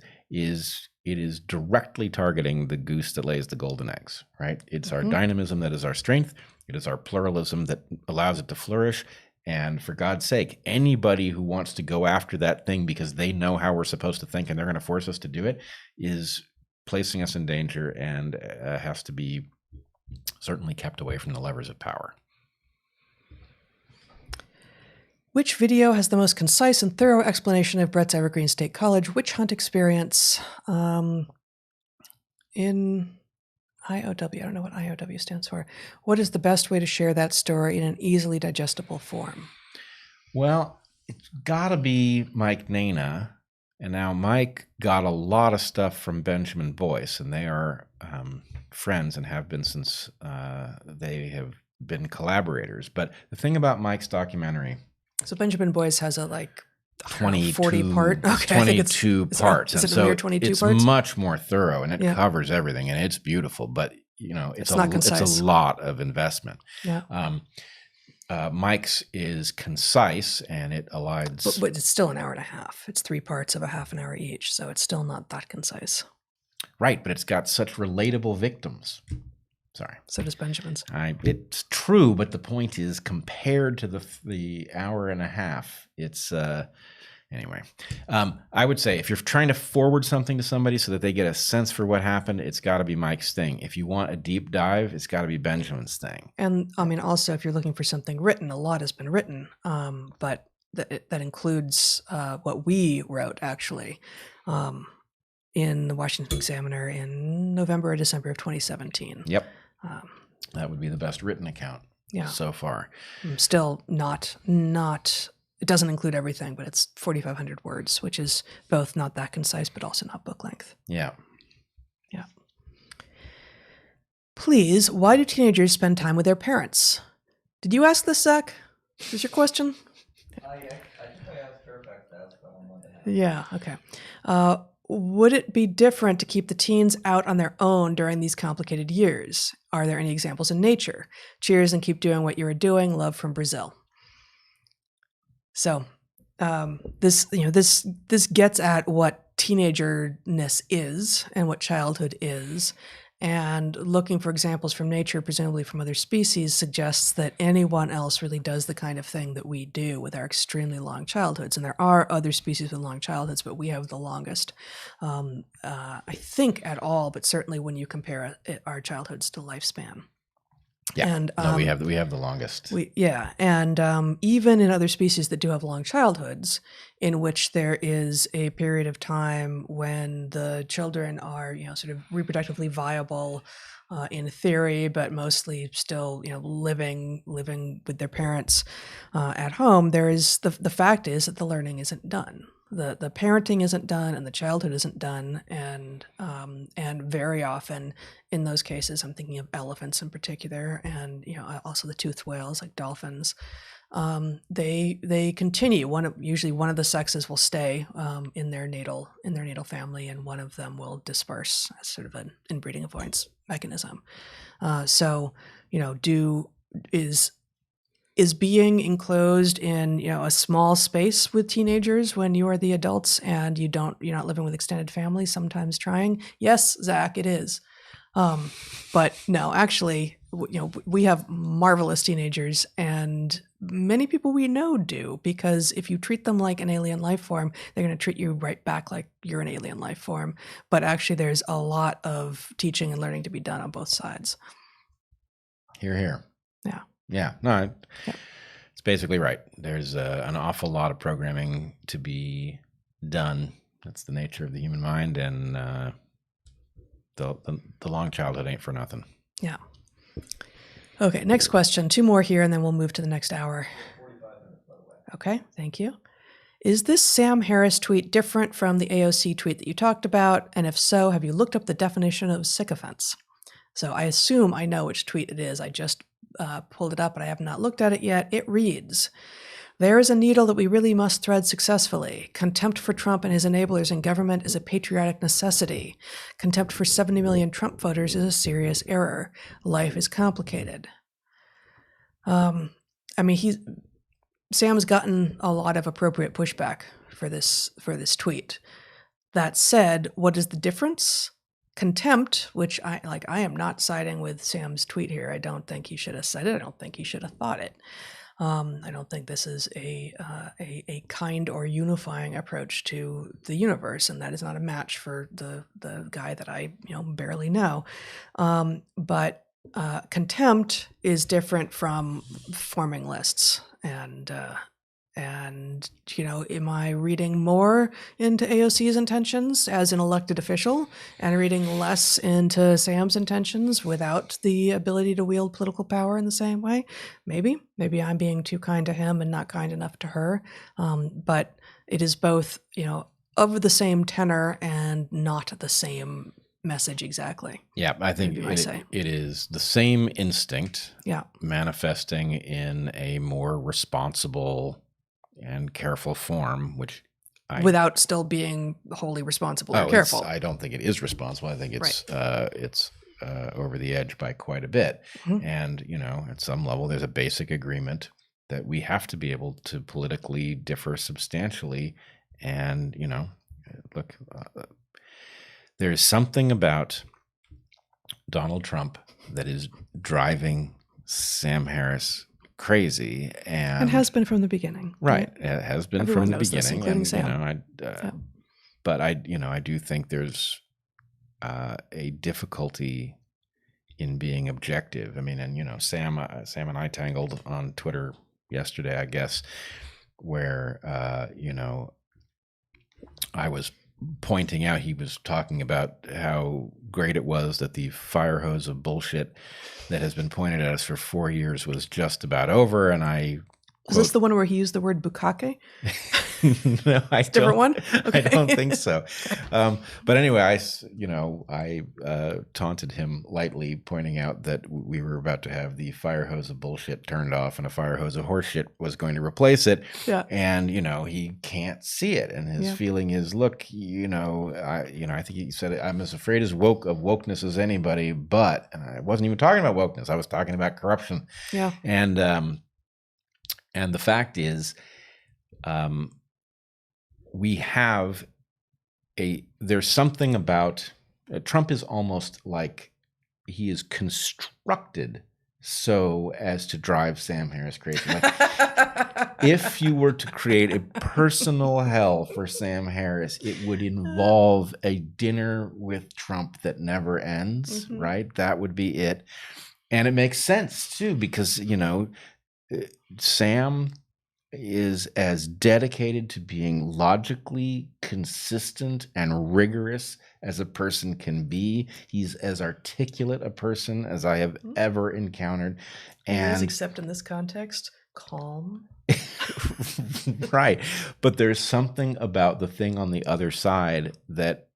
it is directly targeting the goose that lays the golden eggs, right? It's our dynamism that is our strength. It is our pluralism that allows it to flourish. And for God's sake, anybody who wants to go after that thing because they know how we're supposed to think and they're going to force us to do it is placing us in danger and has to be certainly kept away from the levers of power. Which video has the most concise and thorough explanation of Bret's Evergreen State College witch hunt experience in IOW? I don't know what IOW stands for. What is the best way to share that story in an easily digestible form? Well, it's got to be Mike Nana. And now Mike got a lot of stuff from Benjamin Boyce, and they are friends and have been since they have been collaborators. But the thing about Mike's documentary... So Benjamin Boyce has a 40 part. Okay, 22 parts. Is it so 22 it's parts? much more thorough, and it covers everything, and it's beautiful. But it's a lot of investment. Yeah. Mike's is concise, and it aligns. But it's still an hour and a half. It's 3 parts of a half an hour each, so it's still not that concise. Right, but it's got such relatable victims. Sorry. So does Benjamin's. It's true, but the point is, compared to the hour and a half, it's anyway. I would say if you're trying to forward something to somebody so that they get a sense for what happened, it's got to be Mike's thing. If you want a deep dive, it's got to be Benjamin's thing. And I mean, also, if you're looking for something written, a lot has been written, but that includes what we wrote actually in the Washington Examiner in November or December of 2017. Yep. That would be the best written account so far. Still not, it doesn't include everything, but it's 4,500 words, which is both not that concise, but also not book length. Yeah. Yeah. Please, why do teenagers spend time with their parents? Did you ask this, Zach? Is this your question? I think I asked Fairfax to ask that one. Yeah, okay. Would it be different to keep the teens out on their own during these complicated years? Are there any examples in nature? Cheers and keep doing what you are doing. Love from Brazil. So this gets at what teenagerness is and what childhood is. And looking for examples from nature, presumably from other species, suggests that anyone else really does the kind of thing that we do with our extremely long childhoods. And there are other species with long childhoods, but we have the longest, I think at all, but certainly when you compare our childhoods to lifespan. Yeah, and we have the longest. And even in other species that do have long childhoods, in which there is a period of time when the children are, sort of reproductively viable in theory, but mostly still, living with their parents at home. There is the fact is that the learning isn't done. The parenting isn't done and the childhood isn't done, and very often in those cases, I'm thinking of elephants in particular, and also the toothed whales like dolphins. They continue. Usually one of the sexes will stay in their natal family, and one of them will disperse as sort of an inbreeding avoidance mechanism. Is being enclosed in a small space with teenagers when you are the adults and you're not living with extended family sometimes trying? Yes, Zach, it is. But no, actually, we have marvelous teenagers, and many people we know do, because if you treat them like an alien life form, they're going to treat you right back like you're an alien life form. But actually, there's a lot of teaching and learning to be done on both sides. Hear, hear. Yeah. Yeah, no, it's basically right. There's an awful lot of programming to be done. That's the nature of the human mind, and the long childhood ain't for nothing. Yeah. Okay, next question. 2 more here, and then we'll move to the next hour. 45 minutes, by the way. Okay, thank you. Is this Sam Harris tweet different from the AOC tweet that you talked about? And if so, have you looked up the definition of sycophants? So I assume I know which tweet it is. I just pulled it up, but I have not looked at it yet. It reads, There is a needle that we really must thread successfully. Contempt for Trump and his enablers in government is a patriotic necessity. Contempt for 70 million Trump voters is a serious error. Life is complicated. Sam's gotten a lot of appropriate pushback for this tweet. That said, what is the difference? Contempt, which I am not siding with Sam's tweet here. I don't think he should have said it. I don't think he should have thought it. I don't think this is a kind or unifying approach to the universe, and that is not a match for the guy that I barely know. But contempt is different from forming lists, and am I reading more into AOC's intentions as an elected official and reading less into Sam's intentions without the ability to wield political power in the same way? Maybe I'm being too kind to him and not kind enough to her. But it is both, of the same tenor and not the same message exactly. Yeah, I think it is the same instinct manifesting in a more responsible and careful form, which without still being wholly responsible or careful. I don't think it is responsible. I think it's over the edge by quite a bit. Mm-hmm. And at some level, there's a basic agreement that we have to be able to politically differ substantially. And look, there's something about Donald Trump that is driving Sam Harris crazy, and has been from the beginning. Right, it has been Everyone from the knows this, beginning, including and Sam. But I do think there's a difficulty in being objective. I mean, and Sam and I tangled on Twitter yesterday, I guess, where I was pointing out, he was talking about how great it was that the fire hose of bullshit that has been pointed at us for 4 years was just about over. And I was this the one where he used the word bukkake? No, different one. Okay. I don't think so. But anyway, I taunted him lightly, pointing out that we were about to have the fire hose of bullshit turned off, and a fire hose of horseshit was going to replace it. Yeah. And he can't see it, and his feeling is, look, I think he said, I'm as afraid of wokeness as anybody, but and I wasn't even talking about wokeness. I was talking about corruption. Yeah. And the fact is, we have there's something about Trump is almost like he is constructed so as to drive Sam Harris crazy. Like, if you were to create a personal hell for Sam Harris, it would involve a dinner with Trump that never ends, mm-hmm. right? That would be it. And it makes sense too, because, Sam is as dedicated to being logically consistent and rigorous as a person can be. He's as articulate a person as I have ever encountered. And except in this context, calm. Right. But there's something about the thing on the other side that,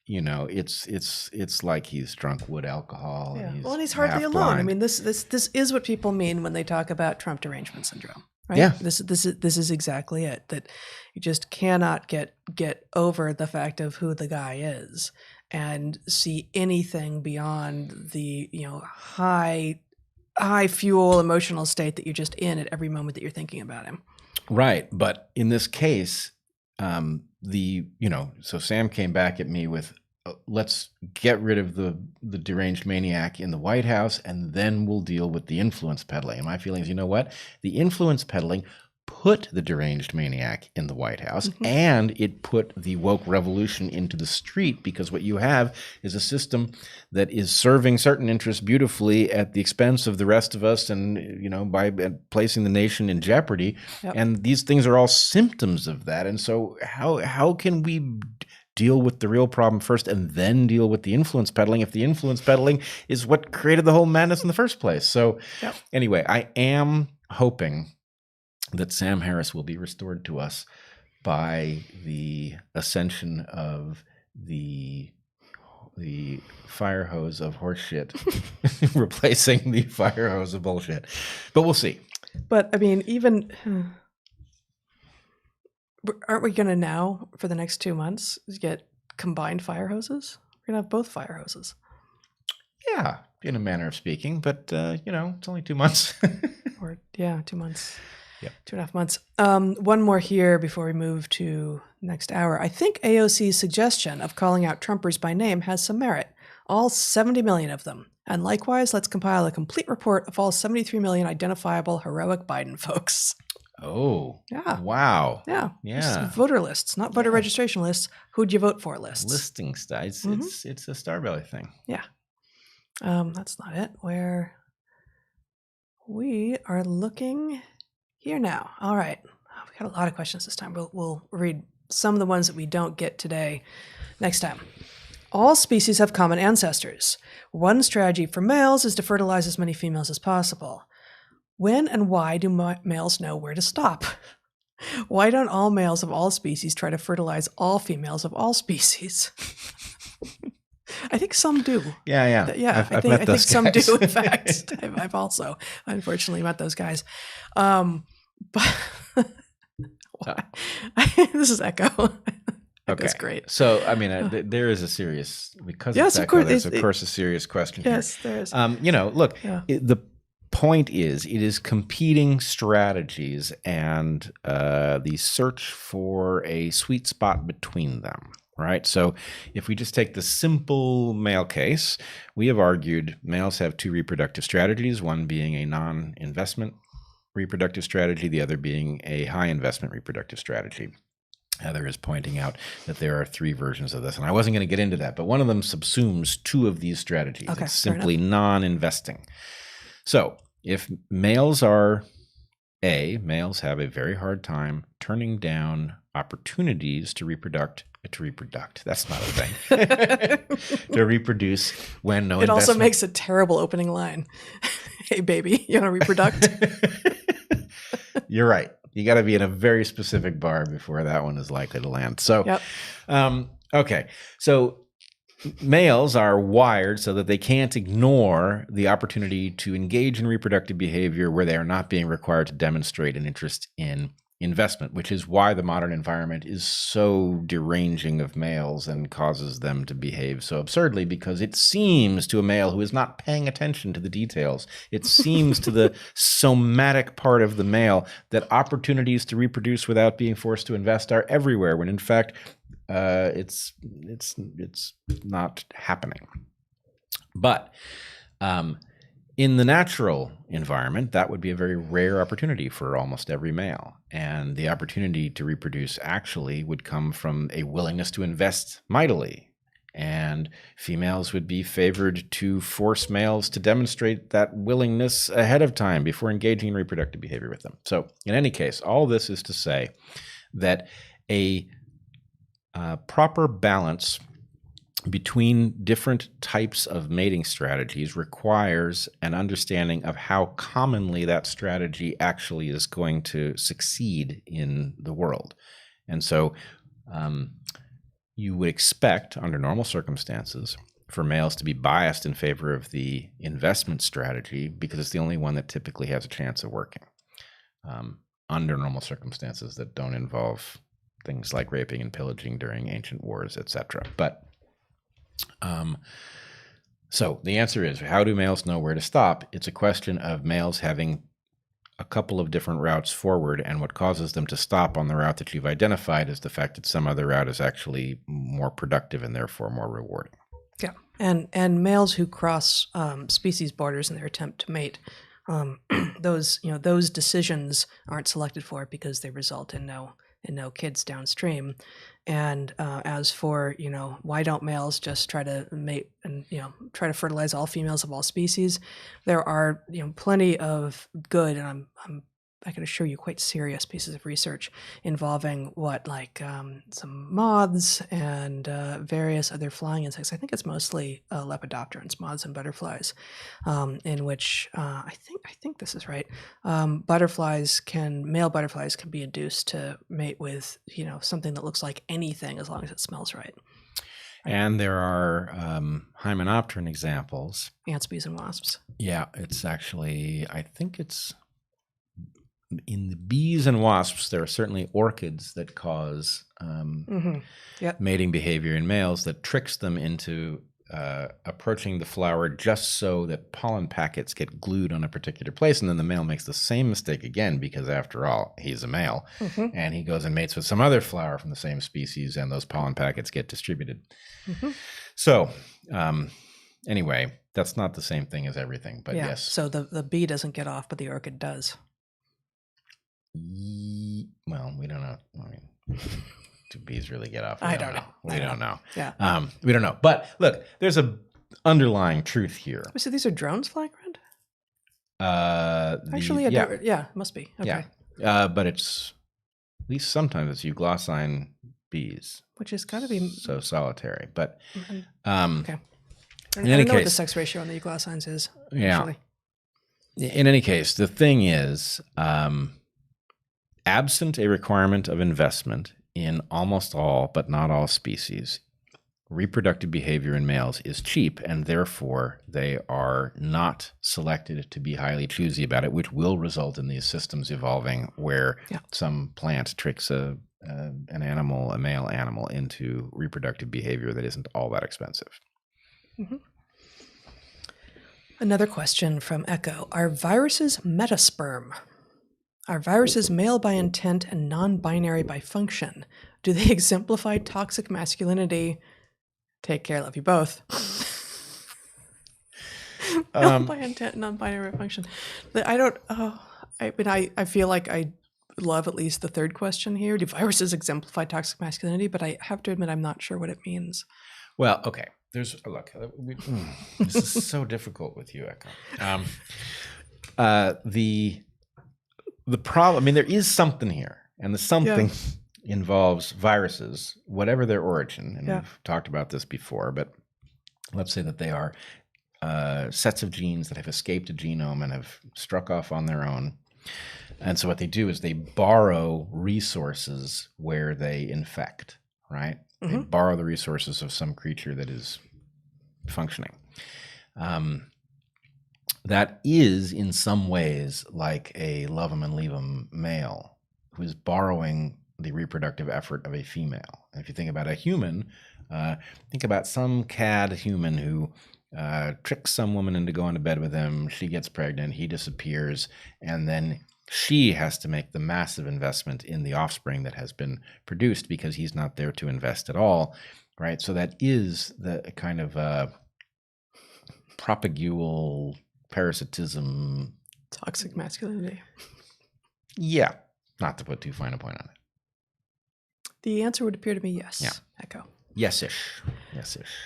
it's like he's drunk wood alcohol. Yeah. And and he's hardly alone. Blind. I mean, this is what people mean when they talk about Trump derangement syndrome. Right? Yeah. This is exactly it. That you just cannot get over the fact of who the guy is and see anything beyond the high fuel emotional state that you're just in at every moment that you're thinking about him. Right, but in this case, so Sam came back at me with, let's get rid of the deranged maniac in the White House, and then we'll deal with the influence peddling. And my feeling is, the influence peddling put the deranged maniac in the White House, mm-hmm. and it put the woke revolution into the street, because what you have is a system that is serving certain interests beautifully at the expense of the rest of us, and by placing the nation in jeopardy. Yep. And these things are all symptoms of that. And so how can we deal with the real problem first and then deal with the influence peddling if the influence peddling is what created the whole madness in the first place? So Anyway, I am hoping that Sam Harris will be restored to us by the ascension of the fire hose of horseshit replacing the fire hose of bullshit. But we'll see. But I mean, even aren't we going to now, for the next 2 months, get combined fire hoses? We're going to have both fire hoses. Yeah, in a manner of speaking, but it's only 2 months. 2 months. Yep. 2.5 months. One more here before we move to next hour. I think AOC's suggestion of calling out Trumpers by name has some merit. All 70 million of them. And likewise, let's compile a complete report of all 73 million identifiable heroic Biden folks. Oh. Yeah. Wow. Yeah. Yeah. This is voter lists, not voter registration lists. Who'd you vote for lists? Listing styles. It's a Starbelly thing. Yeah. That's not it. Where we are looking here now. All right. We got a lot of questions this time. We'll read some of the ones that we don't get today next time. All species have common ancestors. One strategy for males is to fertilize as many females as possible. When and why do males know where to stop? Why don't all males of all species try to fertilize all females of all species? I think some do. Yeah. Yeah, I've met those some guys. do, in fact. I've also, unfortunately, met those guys. But this is Echo. Echo's great. So, I mean, there is a serious, because Yes, it's of Echo, course, there's, of course, a serious question Yes, here. there is. Look, Yeah. the point is, it is competing strategies and the search for a sweet spot between them. Right. So if we just take the simple male case, we have argued males have two reproductive strategies, one being a non-investment reproductive strategy, the other being a high investment reproductive strategy. Heather is pointing out that there are three versions of this, and I wasn't going to get into that, but one of them subsumes two of these strategies. Okay, it's simply non-investing. So if males have a very hard time turning down opportunities to reproduct. That's not a thing. To reproduce when no investment. It also makes a terrible opening line. Hey, baby, you want to reproduct? You're right. You got to be in a very specific bar before that one is likely to land. So, Yep. Okay. So males are wired so that they can't ignore the opportunity to engage in reproductive behavior where they are not being required to demonstrate an interest in investment, which is why the modern environment is so deranging of males and causes them to behave so absurdly, because it seems to a male who is not paying attention to the details, it seems to the somatic part of the male that opportunities to reproduce without being forced to invest are everywhere, when in fact it's not happening. But in the natural environment, that would be a very rare opportunity for almost every male. And the opportunity to reproduce actually would come from a willingness to invest mightily. And females would be favored to force males to demonstrate that willingness ahead of time before engaging in reproductive behavior with them. So in any case, all this is to say that a proper balance between different types of mating strategies requires an understanding of how commonly that strategy actually is going to succeed in the world. And so you would expect, under normal circumstances, for males to be biased in favor of the investment strategy because it's the only one that typically has a chance of working under normal circumstances that don't involve things like raping and pillaging during ancient wars, etc. But so the answer is, how do males know where to stop? It's a question of males having a couple of different routes forward, and what causes them to stop on the route that you've identified is the fact that some other route is actually more productive and therefore more rewarding. Yeah, and males who cross species borders in their attempt to mate, those decisions aren't selected for because they result in no kids downstream. And as for, why don't males just try to mate and, try to fertilize all females of all species? There are, plenty of good, and I can assure you, quite serious pieces of research involving some moths and various other flying insects. I think it's mostly lepidopterans, moths and butterflies, in which I think this is right. Male butterflies can be induced to mate with something that looks like anything as long as it smells right. And there are hymenopteran examples. Ants, bees, and wasps. Yeah, it's actually, I think it's in the bees and wasps, there are certainly orchids that cause Yep. mating behavior in males that tricks them into approaching the flower just so that pollen packets get glued on a particular place, and then the male makes the same mistake again because, after all, he's a male, and he goes and mates with some other flower from the same species, and those pollen packets get distributed. So, anyway, that's not the same thing as everything, but Yeah. yes. So the bee doesn't get off, but the orchid does. Well, we don't know. I mean, do bees really get off? I don't know. We don't know. Yeah. We don't know. But look, there's a underlying truth here. So these are drones flying around? The- Actually, yeah, it must be. Okay. Yeah. But it's, at least sometimes it's euglossine bees. Which has got to be So solitary. But okay. I in any don't know what the case, sex ratio on the euglossines is. Yeah. Actually. in any case, the thing is, absent a requirement of investment in almost all, but not all species, reproductive behavior in males is cheap, and therefore they are not selected to be highly choosy about it, which will result in these systems evolving where some plant tricks an animal, a male animal, into reproductive behavior that isn't all that expensive. Another question from Echo. Are viruses metasperm? Are viruses male by intent and non-binary by function? Do they exemplify toxic masculinity? Take care, love you both. Male by intent, non-binary by function. I don't. I feel like I love at least the third question here. Do viruses exemplify toxic masculinity? But I have to admit, I'm not sure what it means. Well, okay. There's look. This is so difficult with you, Echo. The problem. I mean, there is something here, and the something involves viruses, whatever their origin. And we've talked about this before, but let's say that they are sets of genes that have escaped a genome and have struck off on their own. And so what they do is they borrow resources where they infect, right? They borrow the resources of some creature that is functioning. That is, in some ways, like a love 'em and leave 'em male who is borrowing the reproductive effort of a female. And if you think about a human, think about some cad human who tricks some woman into going to bed with him. She gets pregnant, he disappears, and then she has to make the massive investment in the offspring that has been produced because he's not there to invest at all, right? So that is the kind of propagule parasitism. Toxic masculinity. Yeah, not to put too fine a point on it. The answer would appear to be yes. Yeah. Echo. Yes-ish. Yes-ish.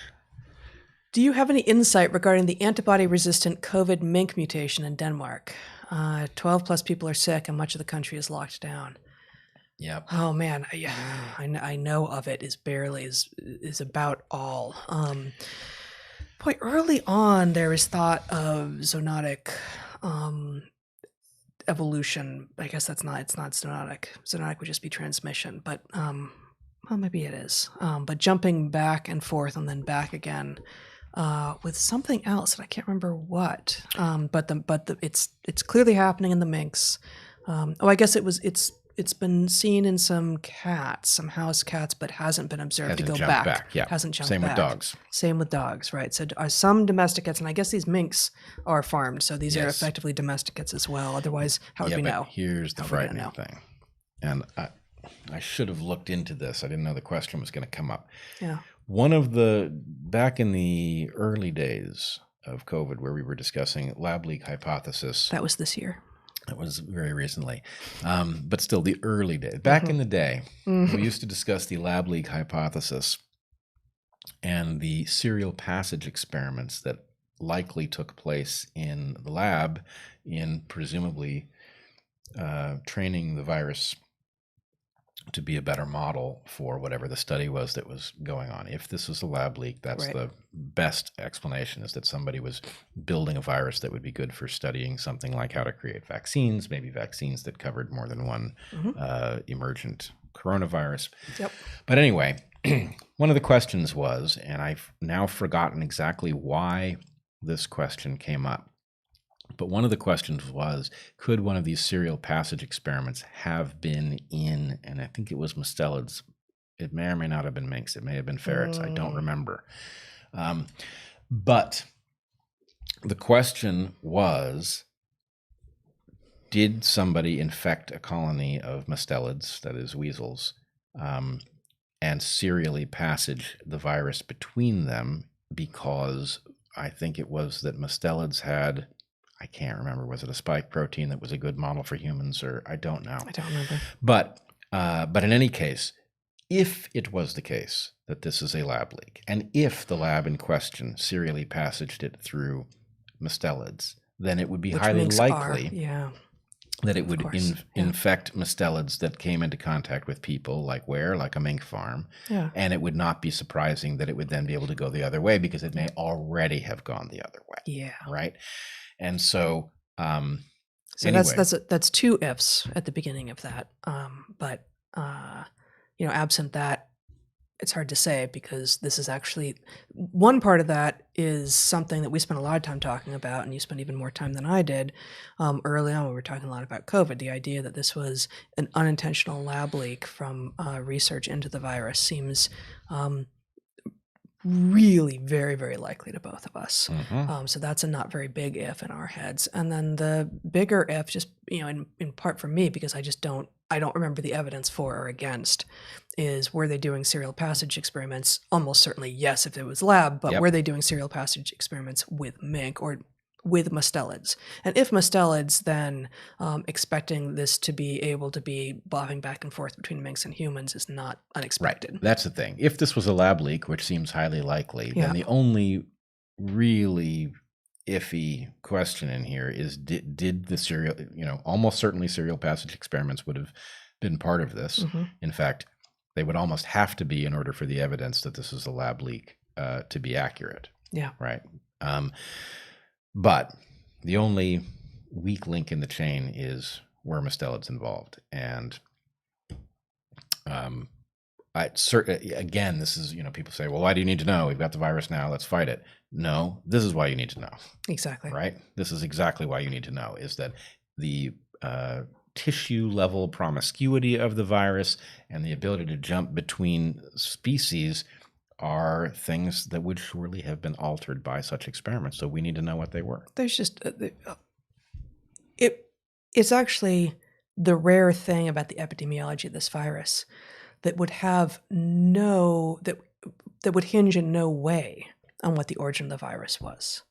Do you have any insight regarding the antibody-resistant COVID Mink mutation in Denmark? 12 plus people are sick and much of the country is locked down. Yep. Oh man, I know of it. Is about all. Boy, early on there was thought of zoonotic evolution. I guess it's not zoonotic. Zoonotic would just be transmission, but well, maybe it is. But jumping back and forth and then back again. With something else that I can't remember what, but it's clearly happening in the minks. I guess it's been seen in some cats, some house cats, but hasn't been observed to go back. Yeah, hasn't jumped Same back. with dogs. Same with dogs, right? So are some domesticates, and I guess these minks are farmed, so these are effectively domesticates as well. Otherwise, how would we know? Here's the frightening thing, and I should have looked into this. I didn't know the question was going to come up. Yeah. One of back in the early days of COVID, where we were discussing lab leak hypothesis. That was this year. That was very recently. But still, the early days. Back in the day, we used to discuss the lab leak hypothesis and the serial passage experiments that likely took place in the lab in presumably training the virus to be a better model for whatever the study was that was going on. If this was a lab leak, that's the best explanation, is that somebody was building a virus that would be good for studying something like how to create vaccines, maybe vaccines that covered more than one emergent coronavirus. Yep. But anyway, one of the questions was, and I've now forgotten exactly why this question came up, But one of the questions was, could one of these serial passage experiments have been in, and I think it was mustelids. It may or may not have been minks. It may have been ferrets. I don't remember. But the question was, did somebody infect a colony of mustelids, that is weasels, and serially passage the virus between them, because I think it was that mustelids had, I can't remember, was it a spike protein that was a good model for humans, or I don't know. I don't remember. But in any case, if it was the case that this is a lab leak, and if the lab in question serially passaged it through mustelids, then it would be Which highly minks likely are, yeah. that it would course, infect mustelids that came into contact with people, like a mink farm. Yeah. And it would not be surprising that it would then be able to go the other way, because it may already have gone the other way. Yeah. Right. And so, So anyway. that's two ifs at the beginning of that. But absent that, it's hard to say, because this is actually one part of that is something that we spent a lot of time talking about, and you spent even more time than I did early on when we were talking a lot about COVID. The idea that this was an unintentional lab leak from research into the virus seems really very, very likely to both of us. So that's a not very big if in our heads. And then the bigger if, just in part for me, because I don't remember the evidence for or against, is, were they doing serial passage experiments? Almost certainly yes, if it was lab, but were they doing serial passage experiments with mink or with mustelids? And if mustelids, then expecting this to be able to be bobbing back and forth between minks and humans is not unexpected. Right. That's the thing. If this was a lab leak, which seems highly likely, then the only really iffy question in here is, did the serial, almost certainly serial passage experiments would have been part of this. In fact, they would almost have to be in order for the evidence that this is a lab leak to be accurate. Yeah. Right. But the only weak link in the chain is, were mustelids involved? And again, this is, people say, well, why do you need to know? We've got the virus now, let's fight it. No, this is why you need to know. Exactly. Right? This is exactly why you need to know, is that the tissue level promiscuity of the virus and the ability to jump between species are things that would surely have been altered by such experiments. So we need to know what they were. There's just it's actually the rare thing about the epidemiology of this virus that would have that would hinge in no way on what the origin of the virus was.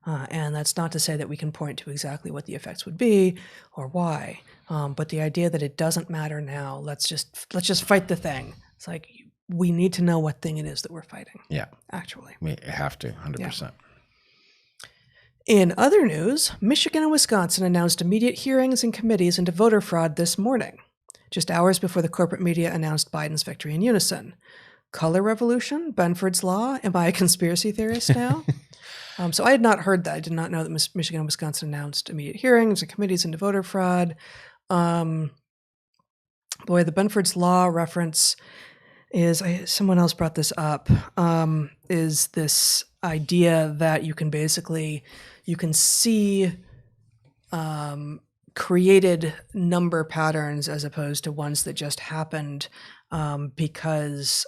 And that's not to say that we can point to exactly what the effects would be or why. But the idea that it doesn't matter now, let's just fight the thing. It's like, we need to know what thing it is that we're fighting. Yeah. Actually. We have to, 100%. Yeah. In other news, Michigan and Wisconsin announced immediate hearings and committees into voter fraud this morning, just hours before the corporate media announced Biden's victory in unison. Color revolution? Benford's law? Am I a conspiracy theorist now? So I had not heard that. I did not know that Michigan and Wisconsin announced immediate hearings and committees into voter fraud. The Benford's law reference is, someone else brought this up, is this idea that you can see created number patterns as opposed to ones that just happened, because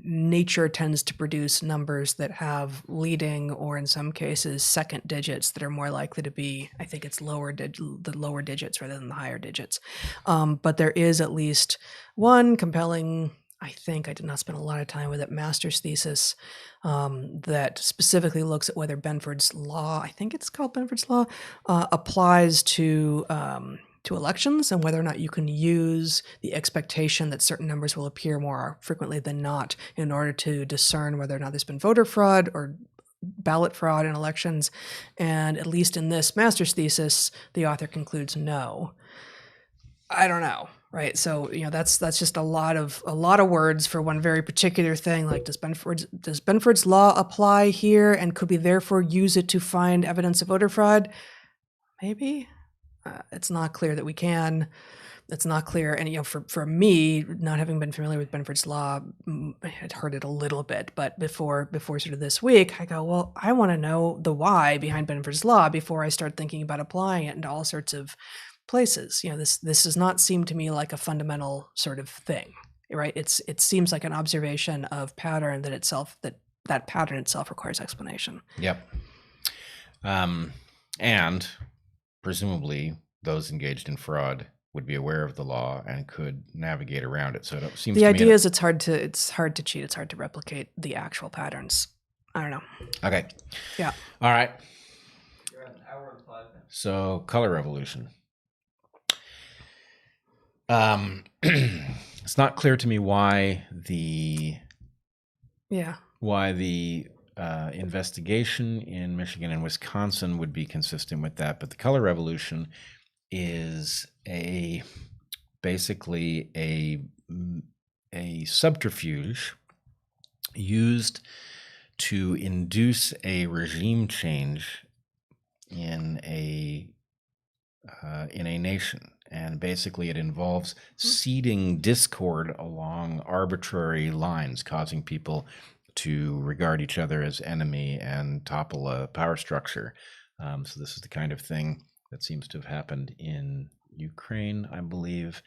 nature tends to produce numbers that have leading, or in some cases second digits that are more likely to be, I think it's the lower digits rather than the higher digits. But there is at least one compelling, I think, I did not spend a lot of time with it, master's thesis that specifically looks at whether Benford's law, I think it's called Benford's law, applies to elections, and whether or not you can use the expectation that certain numbers will appear more frequently than not in order to discern whether or not there's been voter fraud or ballot fraud in elections. And at least in this master's thesis, the author concludes no. I don't know. Right. So, that's just a lot of words for one very particular thing. Like, does Benford's law apply here, and could we therefore use it to find evidence of voter fraud? Maybe. It's not clear that we can. It's not clear. And, for me, not having been familiar with Benford's law, I had heard it a little bit, but before sort of this week, I go, well, I want to know the why behind Benford's law before I start thinking about applying it into all sorts of places. This does not seem to me like a fundamental sort of thing, right? It seems like an observation of pattern that pattern itself requires explanation. Yep. And presumably those engaged in fraud would be aware of the law and could navigate around it. So it seems the to idea me is it's hard to cheat. It's hard to replicate the actual patterns. I don't know. Okay. Yeah. All right. You're at an hour and 5 minutes. So color revolution. It's not clear to me why the investigation in Michigan and Wisconsin would be consistent with that, but the color revolution is basically a subterfuge used to induce a regime change in a nation. And basically it involves seeding discord along arbitrary lines, causing people to regard each other as enemy and topple a power structure. So this is the kind of thing that seems to have happened in Ukraine, I believe.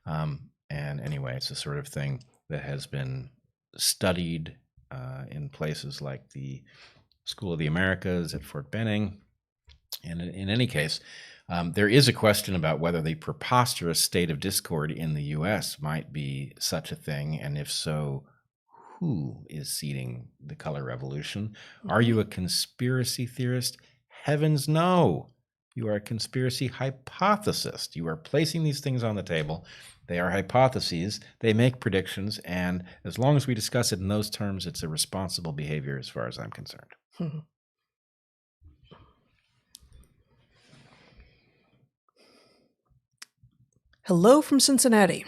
And anyway, it's the sort of thing that has been studied in places like the School of the Americas at Fort Benning. And in any case, there is a question about whether the preposterous state of discord in the U.S. might be such a thing, and if so, who is seeding the color revolution? Are you a conspiracy theorist? Heavens no! You are a conspiracy hypothesist. You are placing these things on the table. They are hypotheses. They make predictions, and as long as we discuss it in those terms, it's a responsible behavior as far as I'm concerned. Hello from Cincinnati.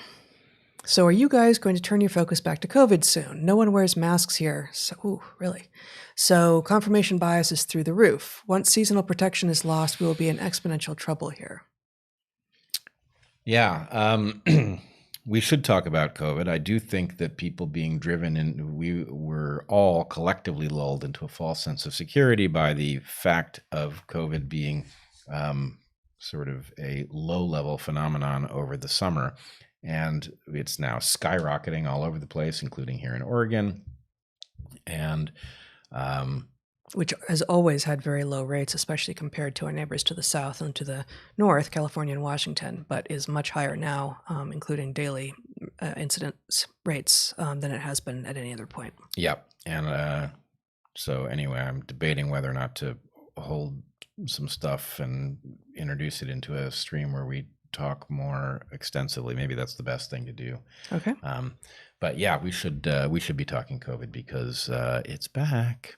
So are you guys going to turn your focus back to COVID soon? No one wears masks here. So, really? So confirmation bias is through the roof. Once seasonal protection is lost, we will be in exponential trouble here. Yeah. We should talk about COVID. I do think that people being driven in, we were all collectively lulled into a false sense of security by the fact of COVID being sort of a low-level phenomenon over the summer. And it's now skyrocketing all over the place, including here in Oregon. And which has always had very low rates, especially compared to our neighbors to the south and to the north, California and Washington, but is much higher now, including daily incidence rates than it has been at any other point. Yep. And so anyway, I'm debating whether or not to hold some stuff and introduce it into a stream where we talk more extensively. Maybe that's the best thing to do. Okay. But yeah, we should be talking COVID because it's back.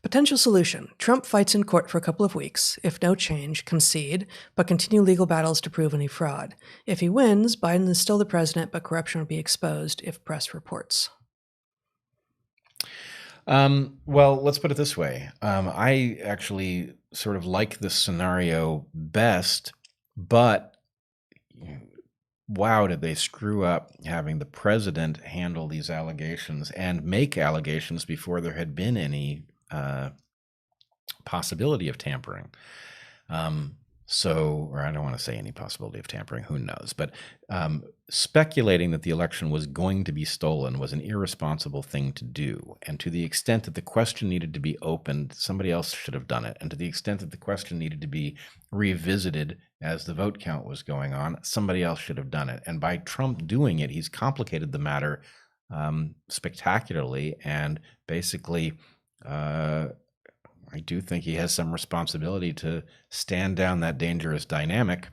Potential solution. Trump fights in court for a couple of weeks. If no change, concede, but continue legal battles to prove any fraud. If he wins, Biden is still the president, but corruption will be exposed if press reports. Well, let's put it this way. I actually sort of like this scenario best, but wow, did they screw up having the president handle these allegations and make allegations before there had been any possibility of tampering. Or I don't want to say any possibility of tampering, who knows, but speculating that the election was going to be stolen was an irresponsible thing to do. And to the extent that the question needed to be opened, somebody else should have done it. And to the extent that the question needed to be revisited as the vote count was going on, somebody else should have done it. And by Trump doing it, he's complicated the matter spectacularly. And basically, I do think he has some responsibility to stand down that dangerous dynamic.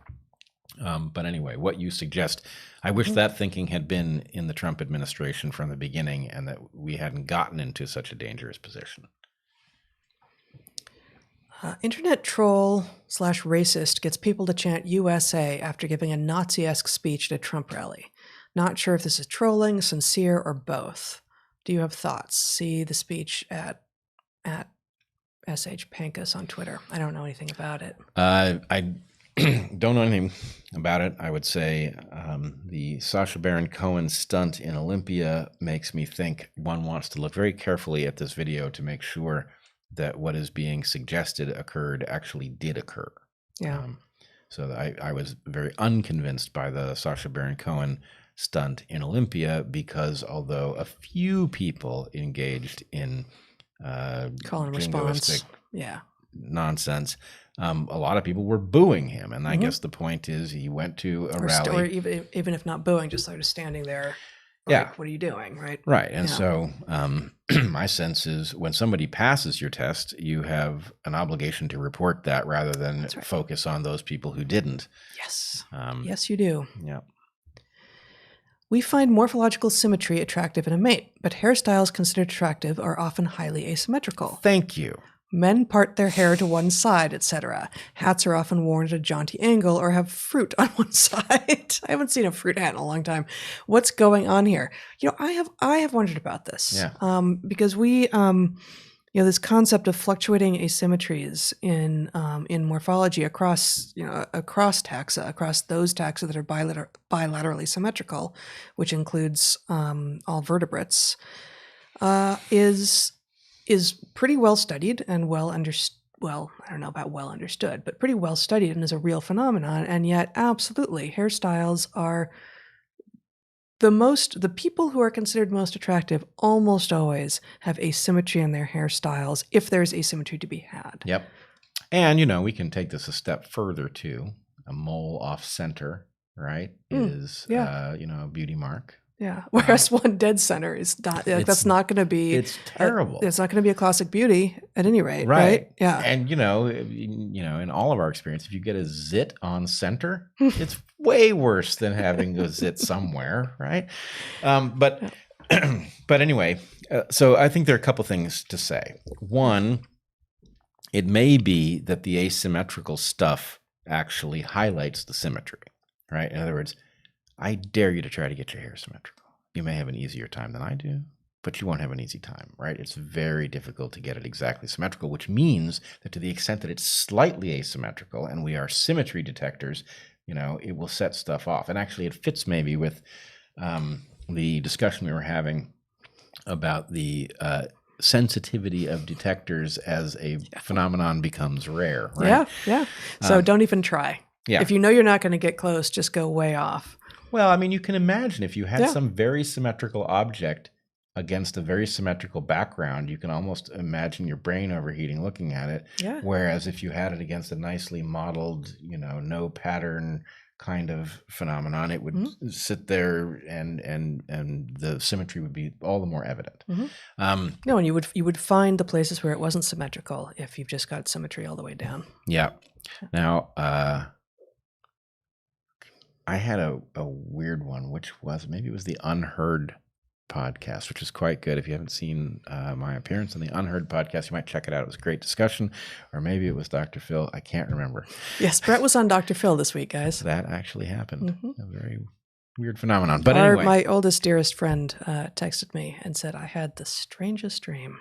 But anyway, what you suggest, I wish that thinking had been in the Trump administration from the beginning and that we hadn't gotten into such a dangerous position. Internet troll / racist gets people to chant USA after giving a Nazi-esque speech at a Trump rally. Not sure if this is trolling, sincere, or both. Do you have thoughts? See the speech at SH Pankus on Twitter. I don't know anything about it. don't know anything about it. I would say the Sacha Baron Cohen stunt in Olympia makes me think one wants to look very carefully at this video to make sure that what is being suggested occurred actually did occur. Yeah. So I was very unconvinced by the Sacha Baron Cohen stunt in Olympia because although a few people engaged in Call and response. Yeah. nonsense, a lot of people were booing him. And I guess the point is he went to a rally. Or even if not booing, just sort of standing there. Yeah. Like, what are you doing? Right. Right. And Yeah. so my sense is when somebody passes your test, you have an obligation to report that rather than That's right. focus on those people who didn't. Yes. Um, Yes, you do. Yeah. We find morphological symmetry attractive in a mate, but hairstyles considered attractive are often highly asymmetrical. Thank you. Men part their hair to one side, etc. Hats are often worn at a jaunty angle or have fruit on one side. I haven't seen a fruit hat in a long time. What's going on here? You know, I have wondered about this. Yeah. Because we, this concept of fluctuating asymmetries in morphology across taxa, across those taxa that are bilaterally symmetrical, which includes all vertebrates, is pretty well studied and well understood. Well, I don't know about well understood, but pretty well studied and is a real phenomenon. And yet, absolutely, hairstyles are the people who are considered most attractive almost always have asymmetry in their hairstyles if there's asymmetry to be had. Yep. And, we can take this a step further too. A mole off center, right, is, a beauty mark. Yeah. Whereas one dead center is not, that's not going to be. It's terrible. It's not going to be a classic beauty at any rate. Right. Yeah. And, in all of our experience, if you get a zit on center, it's way worse than having a zit somewhere. Right. But anyway, so I think there are a couple things to say. One, it may be that the asymmetrical stuff actually highlights the symmetry. Right. In other words, I dare you to try to get your hair symmetrical. You may have an easier time than I do, but you won't have an easy time, right? It's very difficult to get it exactly symmetrical, which means that to the extent that it's slightly asymmetrical and we are symmetry detectors, it will set stuff off. And actually it fits maybe with the discussion we were having about the sensitivity of detectors as a phenomenon becomes rare, right? Yeah, yeah. So don't even try. Yeah. If you know you're not going to get close, just go way off. Well, I mean, you can imagine if you had some very symmetrical object against a very symmetrical background, you can almost imagine your brain overheating looking at it. Yeah. Whereas if you had it against a nicely modeled, no pattern kind of phenomenon, it would sit there and the symmetry would be all the more evident. And you would find the places where it wasn't symmetrical if you've just got symmetry all the way down. Yeah. Now, I had a weird one, which was maybe it was the Unheard podcast, which is quite good. If you haven't seen my appearance on the Unheard podcast, you might check it out. It was a great discussion. Or maybe it was Dr. Phil. I can't remember. Yes, Bret was on Dr. Phil this week, guys. That actually happened. A very weird phenomenon. But anyway. My oldest, dearest friend texted me and said, I had the strangest dream.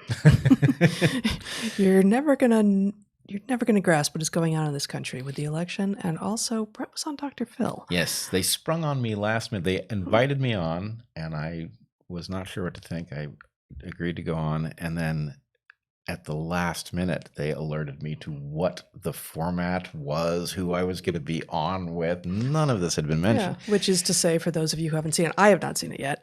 You're never going to grasp what is going on in this country with the election. And also, Bret was on Dr. Phil. Yes, they sprung on me last minute. They invited me on, and I was not sure what to think. I agreed to go on. And then at the last minute, they alerted me to what the format was, who I was going to be on with. None of this had been mentioned. Yeah, which is to say, for those of you who haven't seen it, I have not seen it yet,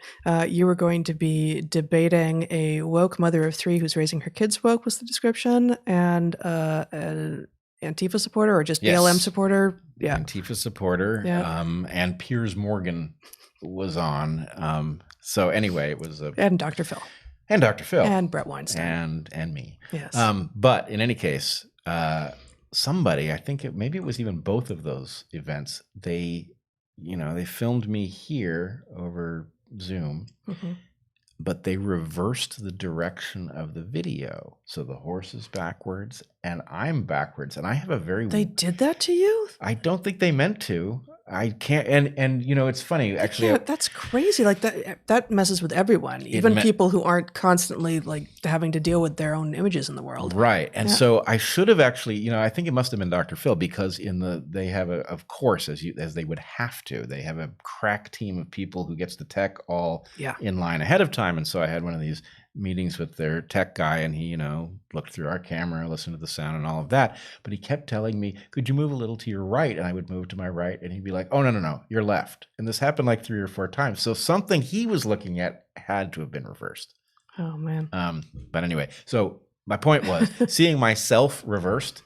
you were going to be debating a woke mother of three who's raising her kids woke, was the description, and an Antifa supporter or just BLM supporter. Yeah. Antifa supporter. Yeah. And Piers Morgan was on. So anyway, it was and Dr. Phil. And Dr. Phil. And Bret Weinstein. And me. Yes. But in any case, somebody, I think maybe it was even both of those events, they filmed me here over Zoom, but they reversed the direction of the video. So the horse is backwards and I'm backwards. And I have a very... They did that to you? I don't think they meant to. I can't, and it's funny actually. Yeah, that's crazy. Like that messes with everyone, even people who aren't constantly like having to deal with their own images in the world. Right. And so I should have actually, I think it must have been Dr. Phil, because they have of course, as they would have to, they have a crack team of people who gets the tech all in line ahead of time. And so I had one of these meetings with their tech guy, and he, looked through our camera, listened to the sound and all of that. But he kept telling me, could you move a little to your right? And I would move to my right, and he'd be like, oh, no, you're left. And this happened like 3 or 4 times. So something he was looking at had to have been reversed. Oh, man. But anyway, so my point was seeing myself reversed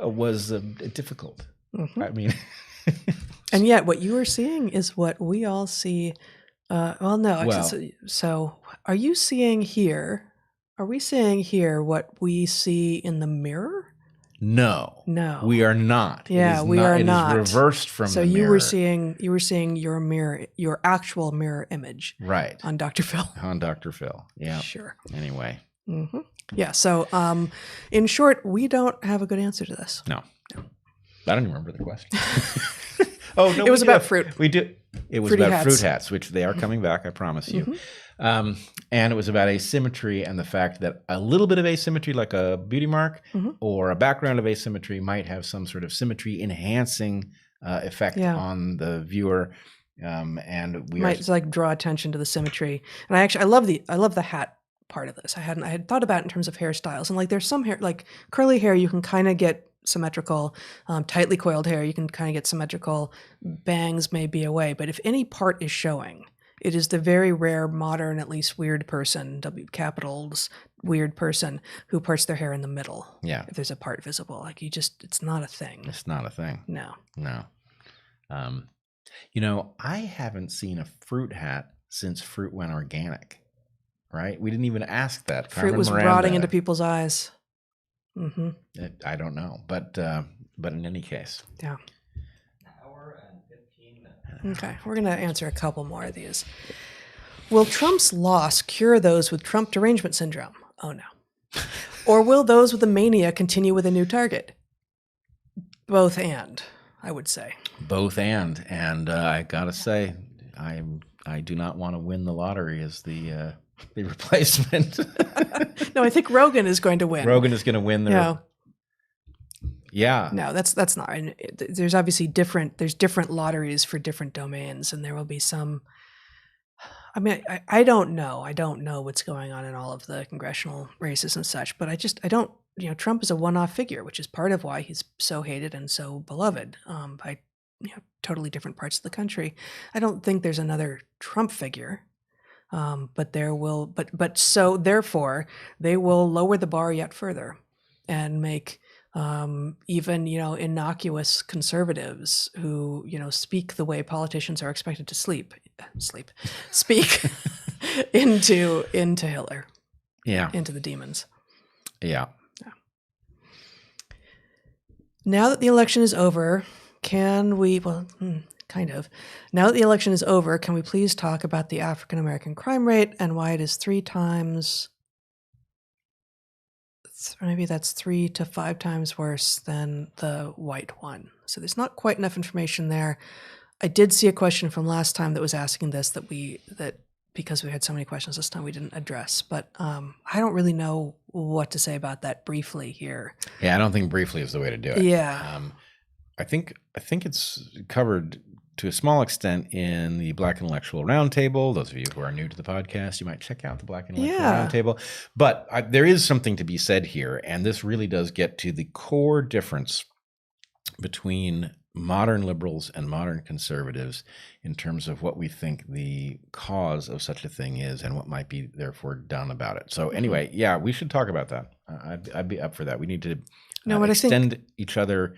was difficult. Mm-hmm. I mean, and yet what you are seeing is what we all see. So are you seeing here? Are we seeing here what we see in the mirror? No, we are not. Yeah, we are not. It is reversed from the mirror. So you were seeing your mirror, your actual mirror image, right, on Dr. Phil. On Dr. Phil, yeah. Sure. Anyway, yeah. So, in short, we don't have a good answer to this. No. I don't even remember the question. Oh no, it was about fruit. We do. It was Fruity about hats. fruit hats, which they are coming back, I promise you. And it was about asymmetry and the fact that a little bit of asymmetry, like a beauty mark or a background of asymmetry, might have some sort of symmetry enhancing effect on the viewer. And we might like draw attention to the symmetry. And I love the hat part of this. I had thought about it in terms of hairstyles, and like there's some hair, like curly hair, you can kind of get symmetrical. Tightly coiled hair, you can kind of get symmetrical. Bangs may be a way, but if any part is showing, it is the very rare, modern, at least weird person, W capitals, weird person, who parts their hair in the middle. Yeah. If there's a part visible, like it's not a thing. It's not a thing. No. I haven't seen a fruit hat since fruit went organic, right? We didn't even ask that. Fruit was rotting into people's eyes. Mm-hmm. I don't know, but in any case. Yeah. Hour and 15 minutes. Okay, we're going to answer a couple more of these. Will Trump's loss cure those with Trump derangement syndrome? Oh, no. Or will those with the mania continue with a new target? Both and, I would say. Both and I got to say, I do not want to win the lottery as the replacement. No, I think Rogan is going to win. Rogan is going to win. Yeah. No, that's not. And there's obviously different lotteries for different domains, and there will be some. I mean, I don't know. I don't know what's going on in all of the congressional races and such, but I don't. Trump is a one-off figure, which is part of why he's so hated and so beloved by totally different parts of the country. I don't think there's another Trump figure. But there will, but so therefore they will lower the bar yet further and make even innocuous conservatives who speak the way politicians are expected to speak into Hitler, into the demons. Yeah. Now that the election is over, can we? Well. Kind of. Now that the election is over, can we please talk about the African American crime rate and why it is 3 times, maybe that's 3 to 5 times worse than the white one? So there's not quite enough information there. I did see a question from last time that was asking this that because we had so many questions this time we didn't address, but I don't really know what to say about that briefly here. Yeah, I don't think briefly is the way to do it. Yeah. I think it's covered to a small extent in the Black Intellectual Roundtable. Those of you who are new to the podcast, you might check out the Black Intellectual Roundtable. But there is something to be said here, and this really does get to the core difference between modern liberals and modern conservatives in terms of what we think the cause of such a thing is and what might be therefore done about it. So anyway, yeah, we should talk about that. I'd be up for that. We need to extend each other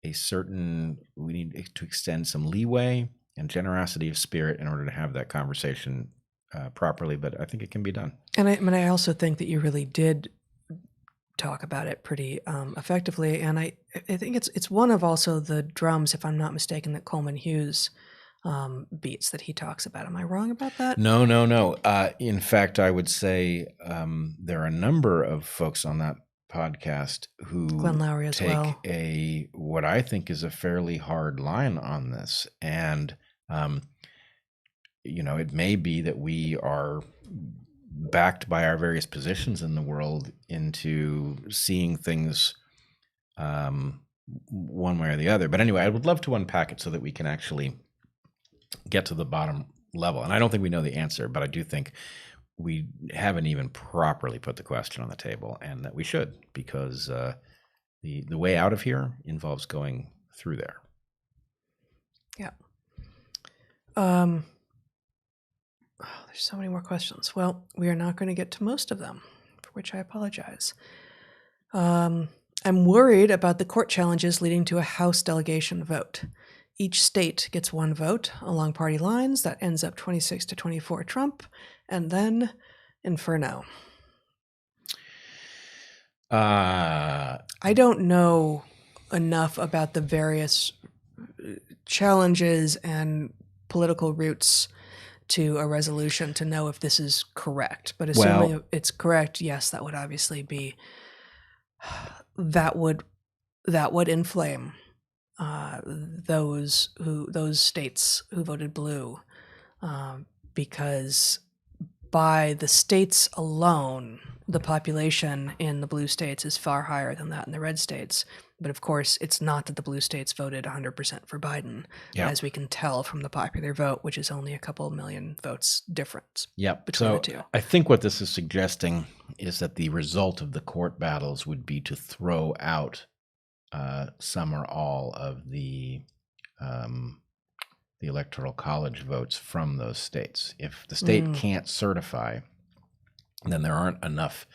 we need to extend some leeway and generosity of spirit in order to have that conversation properly, but I think it can be done. And I also think that you really did talk about it pretty effectively, and I think it's one of also the drums, if I'm not mistaken, that Coleman Hughes beats that he talks about. Am I wrong about that? No. In fact, I would say there are a number of folks on that podcast who Glenn Lowry as take well. what I think is a fairly hard line on this. And, it may be that we are backed by our various positions in the world into seeing things one way or the other. But anyway, I would love to unpack it so that we can actually get to the bottom level. And I don't think we know the answer, but I do think we haven't even properly put the question on the table, and that we should, because the way out of here involves going through there. Yeah. There's so many more questions. Well, we are not going to get to most of them, for which I apologize. I'm worried about the court challenges leading to a House delegation vote. Each state gets one vote along party lines. That ends up 26-24 Trump, and then Inferno. I don't know enough about the various challenges and political routes to a resolution to know if this is correct. But assuming it's correct, yes, that would obviously be that would inflame those states who voted blue, because by the states alone, the population in the blue states is far higher than that in the red states. But of course, it's not that the blue states voted 100% for Biden, as we can tell from the popular vote, which is only a couple million votes difference between the two. I think what this is suggesting is that the result of the court battles would be to throw out some or all of the electoral college votes from those states. If the state can't certify, then there aren't enough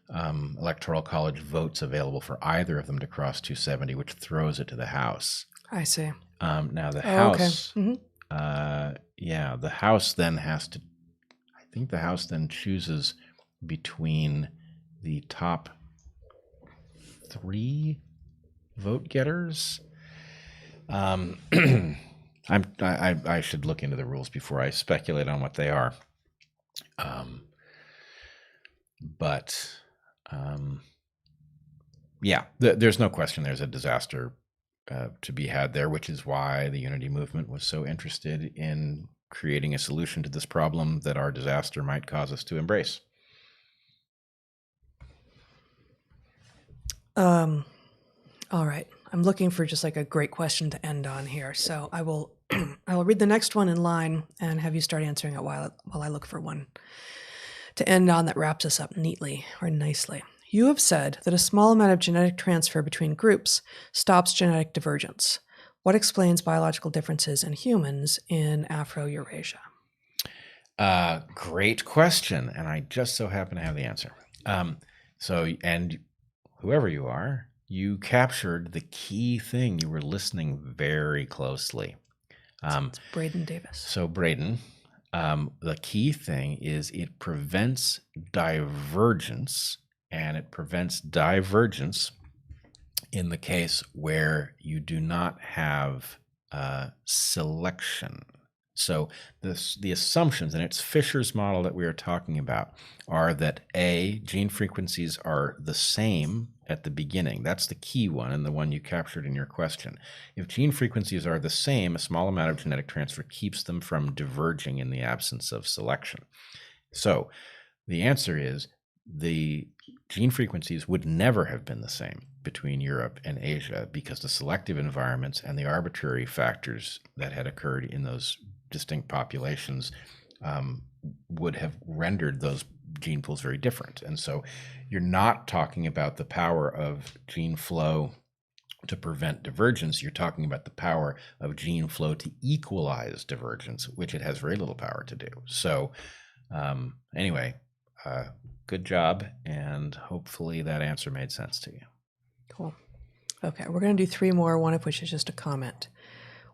electoral college votes available for either of them to cross 270, which throws it to the House. I see. Now the House, okay. The House then has to, I think the House then chooses between the top 3 vote getters. I should look into the rules before I speculate on what they are. There's no question there's a disaster to be had there, which is why the Unity movement was so interested in creating a solution to this problem that our disaster might cause us to embrace. All right. I'm looking for just like a great question to end on here. So I will read the next one in line and have you start answering it while I look for one to end on that wraps us up neatly or nicely. You have said that a small amount of genetic transfer between groups stops genetic divergence. What explains biological differences in humans in Afro-Eurasia? Great question, and I just so happen to have the answer. And whoever you are, you captured the key thing. You were listening very closely. It's Braden Davis. So Braden, the key thing is it prevents divergence, and it prevents divergence in the case where you do not have selection. So the assumptions, and it's Fisher's model that we are talking about, are that A, gene frequencies are the same at the beginning. That's the key one, and the one you captured in your question. If gene frequencies are the same, a small amount of genetic transfer keeps them from diverging in the absence of selection. So the answer is the gene frequencies would never have been the same between Europe and Asia, because the selective environments and the arbitrary factors that had occurred in those distinct populations would have rendered those gene pools very different. And so you're not talking about the power of gene flow to prevent divergence. You're talking about the power of gene flow to equalize divergence, which it has very little power to do. So anyway, good job, and hopefully that answer made sense to you. Cool. Okay, we're going to do 3 more, one of which is just a comment.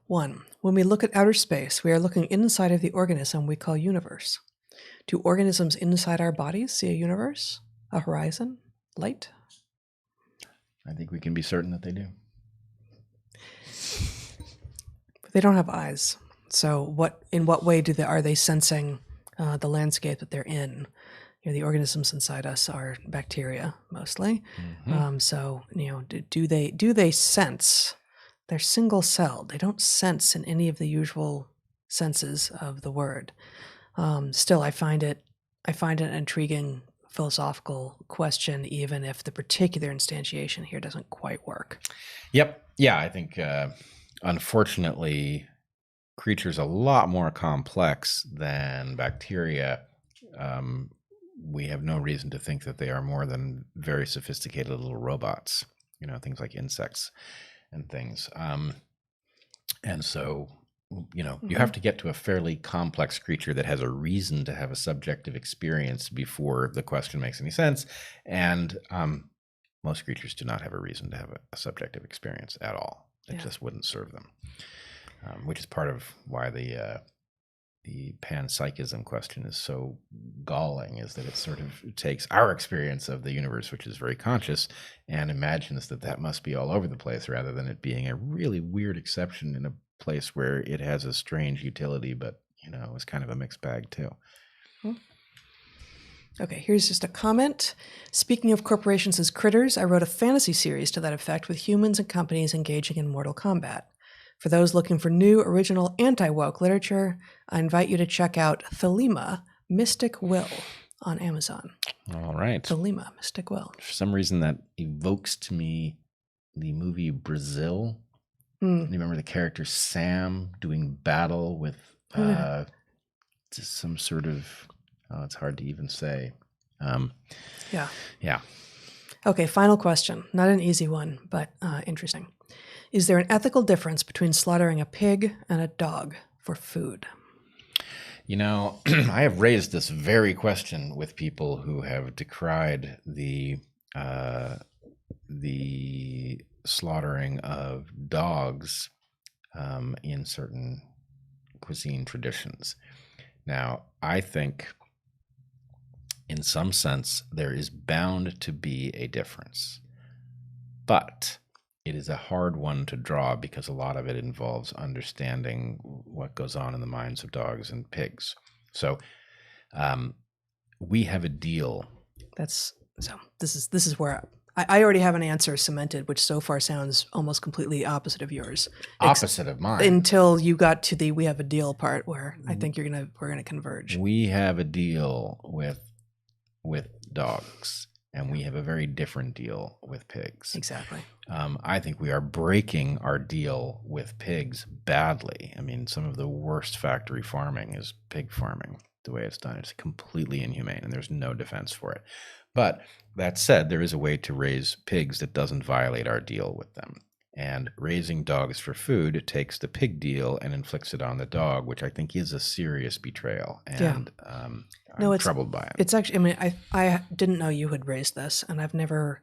1, when we look at outer space, we are looking inside of the organism we call universe. Do organisms inside our bodies see a universe, a horizon, light? I think we can be certain that they do. But they don't have eyes. So in what way are they sensing the landscape that they're in? the organisms inside us are bacteria mostly. So, do they sense? They're single celled. They don't sense in any of the usual senses of the word. Still, I find it an intriguing philosophical question, even if the particular instantiation here doesn't quite work. Yep. Yeah, I think unfortunately, creatures a lot more complex than bacteria. We have no reason to think that they are more than very sophisticated little robots, things like insects and things. And so, you have to get to a fairly complex creature that has a reason to have a subjective experience before the question makes any sense. And most creatures do not have a reason to have a subjective experience at all. It just wouldn't serve them, which is part of why the panpsychism question is so galling, is that it sort of takes our experience of the universe, which is very conscious, and imagines that must be all over the place, rather than it being a really weird exception in a place where it has a strange utility, but it's kind of a mixed bag too. Okay, here's just a comment. Speaking of corporations as critters, I wrote a fantasy series to that effect with humans and companies engaging in mortal combat. For those looking for new, original, anti-woke literature, I invite you to check out Thelema, Mystic Will on Amazon. All right. Thelema, Mystic Will. For some reason, that evokes to me the movie Brazil. You remember the character Sam doing battle with some sort of, it's hard to even say. Yeah. Okay, final question. Not an easy one, but interesting. Is there an ethical difference between slaughtering a pig and a dog for food? I have raised this very question with people who have decried the slaughtering of dogs in certain cuisine traditions. Now, I think in some sense there is bound to be a difference, but it is a hard one to draw because a lot of it involves understanding what goes on in the minds of dogs and pigs. So we have a deal. This is where I already have an answer cemented, which so far sounds almost completely opposite of yours. Opposite of mine. Until you got to the "we have a deal" part, where I think we're gonna converge. We have a deal with dogs, and we have a very different deal with pigs. Exactly. I think we are breaking our deal with pigs badly. I mean, some of the worst factory farming is pig farming. The way it's done, it's completely inhumane, and there's no defense for it. But that said, there is a way to raise pigs that doesn't violate our deal with them. And raising dogs for food takes the pig deal and inflicts it on the dog, which I think is a serious betrayal. And I'm troubled by it. It's actually, I didn't know you had raised this, and I've never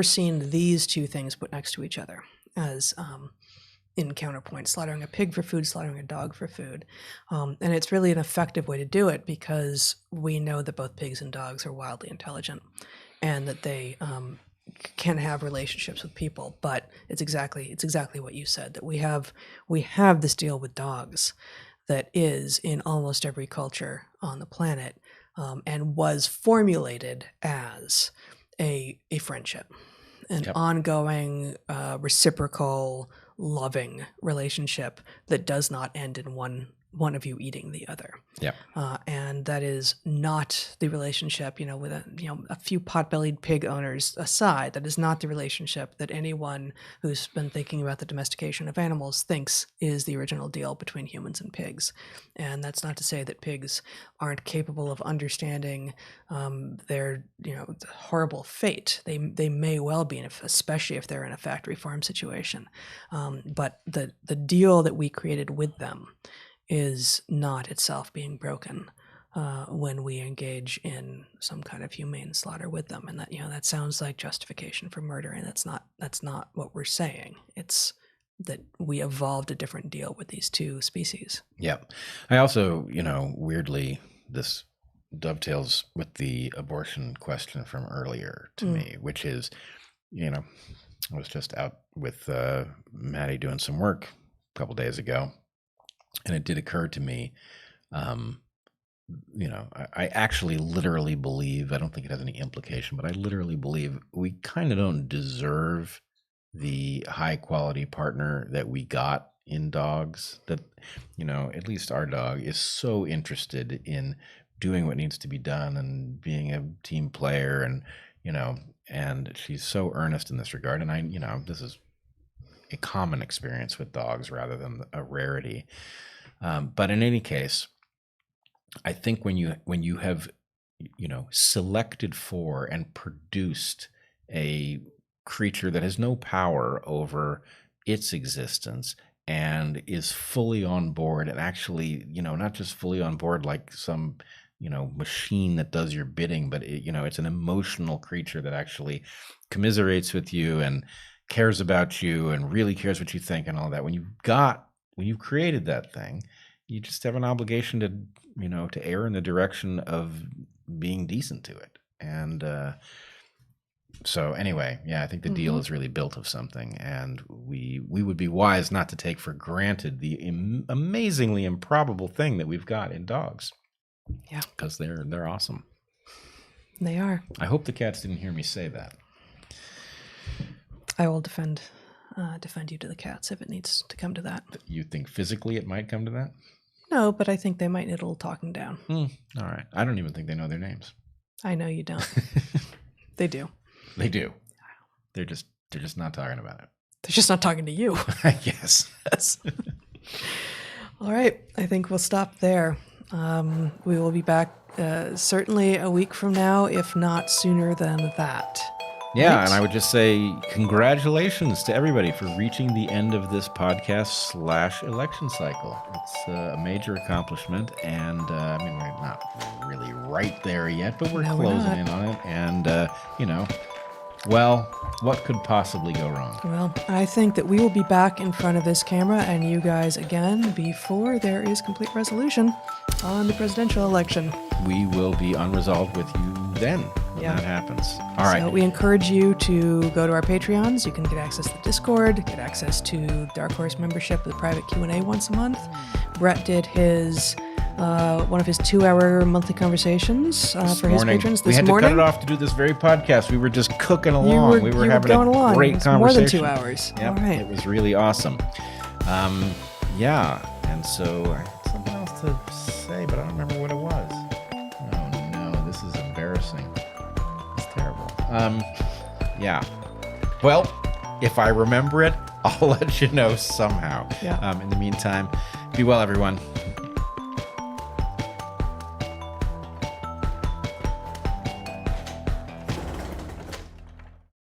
seen these two things put next to each other as in counterpoint: slaughtering a pig for food, slaughtering a dog for food. And it's really an effective way to do it because we know that both pigs and dogs are wildly intelligent and that they can have relationships with people. But it's exactly what you said, that we have this deal with dogs that is in almost every culture on the planet, and was formulated as a friendship, an ongoing, reciprocal, loving relationship that does not end in one of you eating the other. Yeah. And that is not the relationship, with a few pot-bellied pig owners aside, that is not the relationship that anyone who's been thinking about the domestication of animals thinks is the original deal between humans and pigs. And that's not to say that pigs aren't capable of understanding their, horrible fate. They may well be, especially if they're in a factory farm situation. But the deal that we created with them is not itself being broken when we engage in some kind of humane slaughter with them. And that sounds like justification for murder, and that's not what we're saying. It's that we evolved a different deal with these two species. Yeah. I also, weirdly, this dovetails with the abortion question from earlier to me, which is, I was just out with Maddie doing some work a couple days ago. And it did occur to me I actually literally believe, I don't think it has any implication, but I literally believe we kind of don't deserve the high quality partner that we got in dogs. That, at least our dog is so interested in doing what needs to be done and being a team player, and and she's so earnest in this regard. And this is a common experience with dogs rather than a rarity. But in any case, I think when you have selected for and produced a creature that has no power over its existence and is fully on board, and actually not just fully on board like some machine that does your bidding, but it's an emotional creature that actually commiserates with you and cares about you and really cares what you think and all that. When you've created that thing, you just have an obligation to err in the direction of being decent to it. And so anyway, I think the deal is really built of something, and we would be wise not to take for granted the amazingly improbable thing that we've got in dogs. Yeah, because they're awesome. They are. I hope the cats didn't hear me say that. I will defend you to the cats if it needs to come to that. You think physically it might come to that? No, but I think they might need a little talking down. All right. I don't even think they know their names. I know you don't. They do. They do. They're just not talking about it. They're just not talking to you. Yes. All right. I think we'll stop there. We will be back certainly a week from now, if not sooner than that. Yeah, Right? and I would just say congratulations to everybody for reaching the end of this podcast / election cycle. It's a major accomplishment, and we're not really right there yet, but we're closing in on it. And well, what could possibly go wrong? Well, I think that we will be back in front of this camera and you guys again before there is complete resolution on the presidential election. We will be unresolved with you then when that happens. All right. So we encourage you to go to our Patreons. You can get access to Discord, get access to DarkHorse membership with a private Q&A once a month. Bret did his one of his 2-hour monthly conversations for his patrons this morning. We had to cut it off to do this very podcast. We were just cooking along. We were having a great conversation. More than 2 hours. Yep, all right. It was really awesome. And so I had something else to say, but I don't remember what it was. Oh no, this is embarrassing. It's terrible. Well, if I remember it, I'll let you know somehow. Yeah. In the meantime, be well, everyone.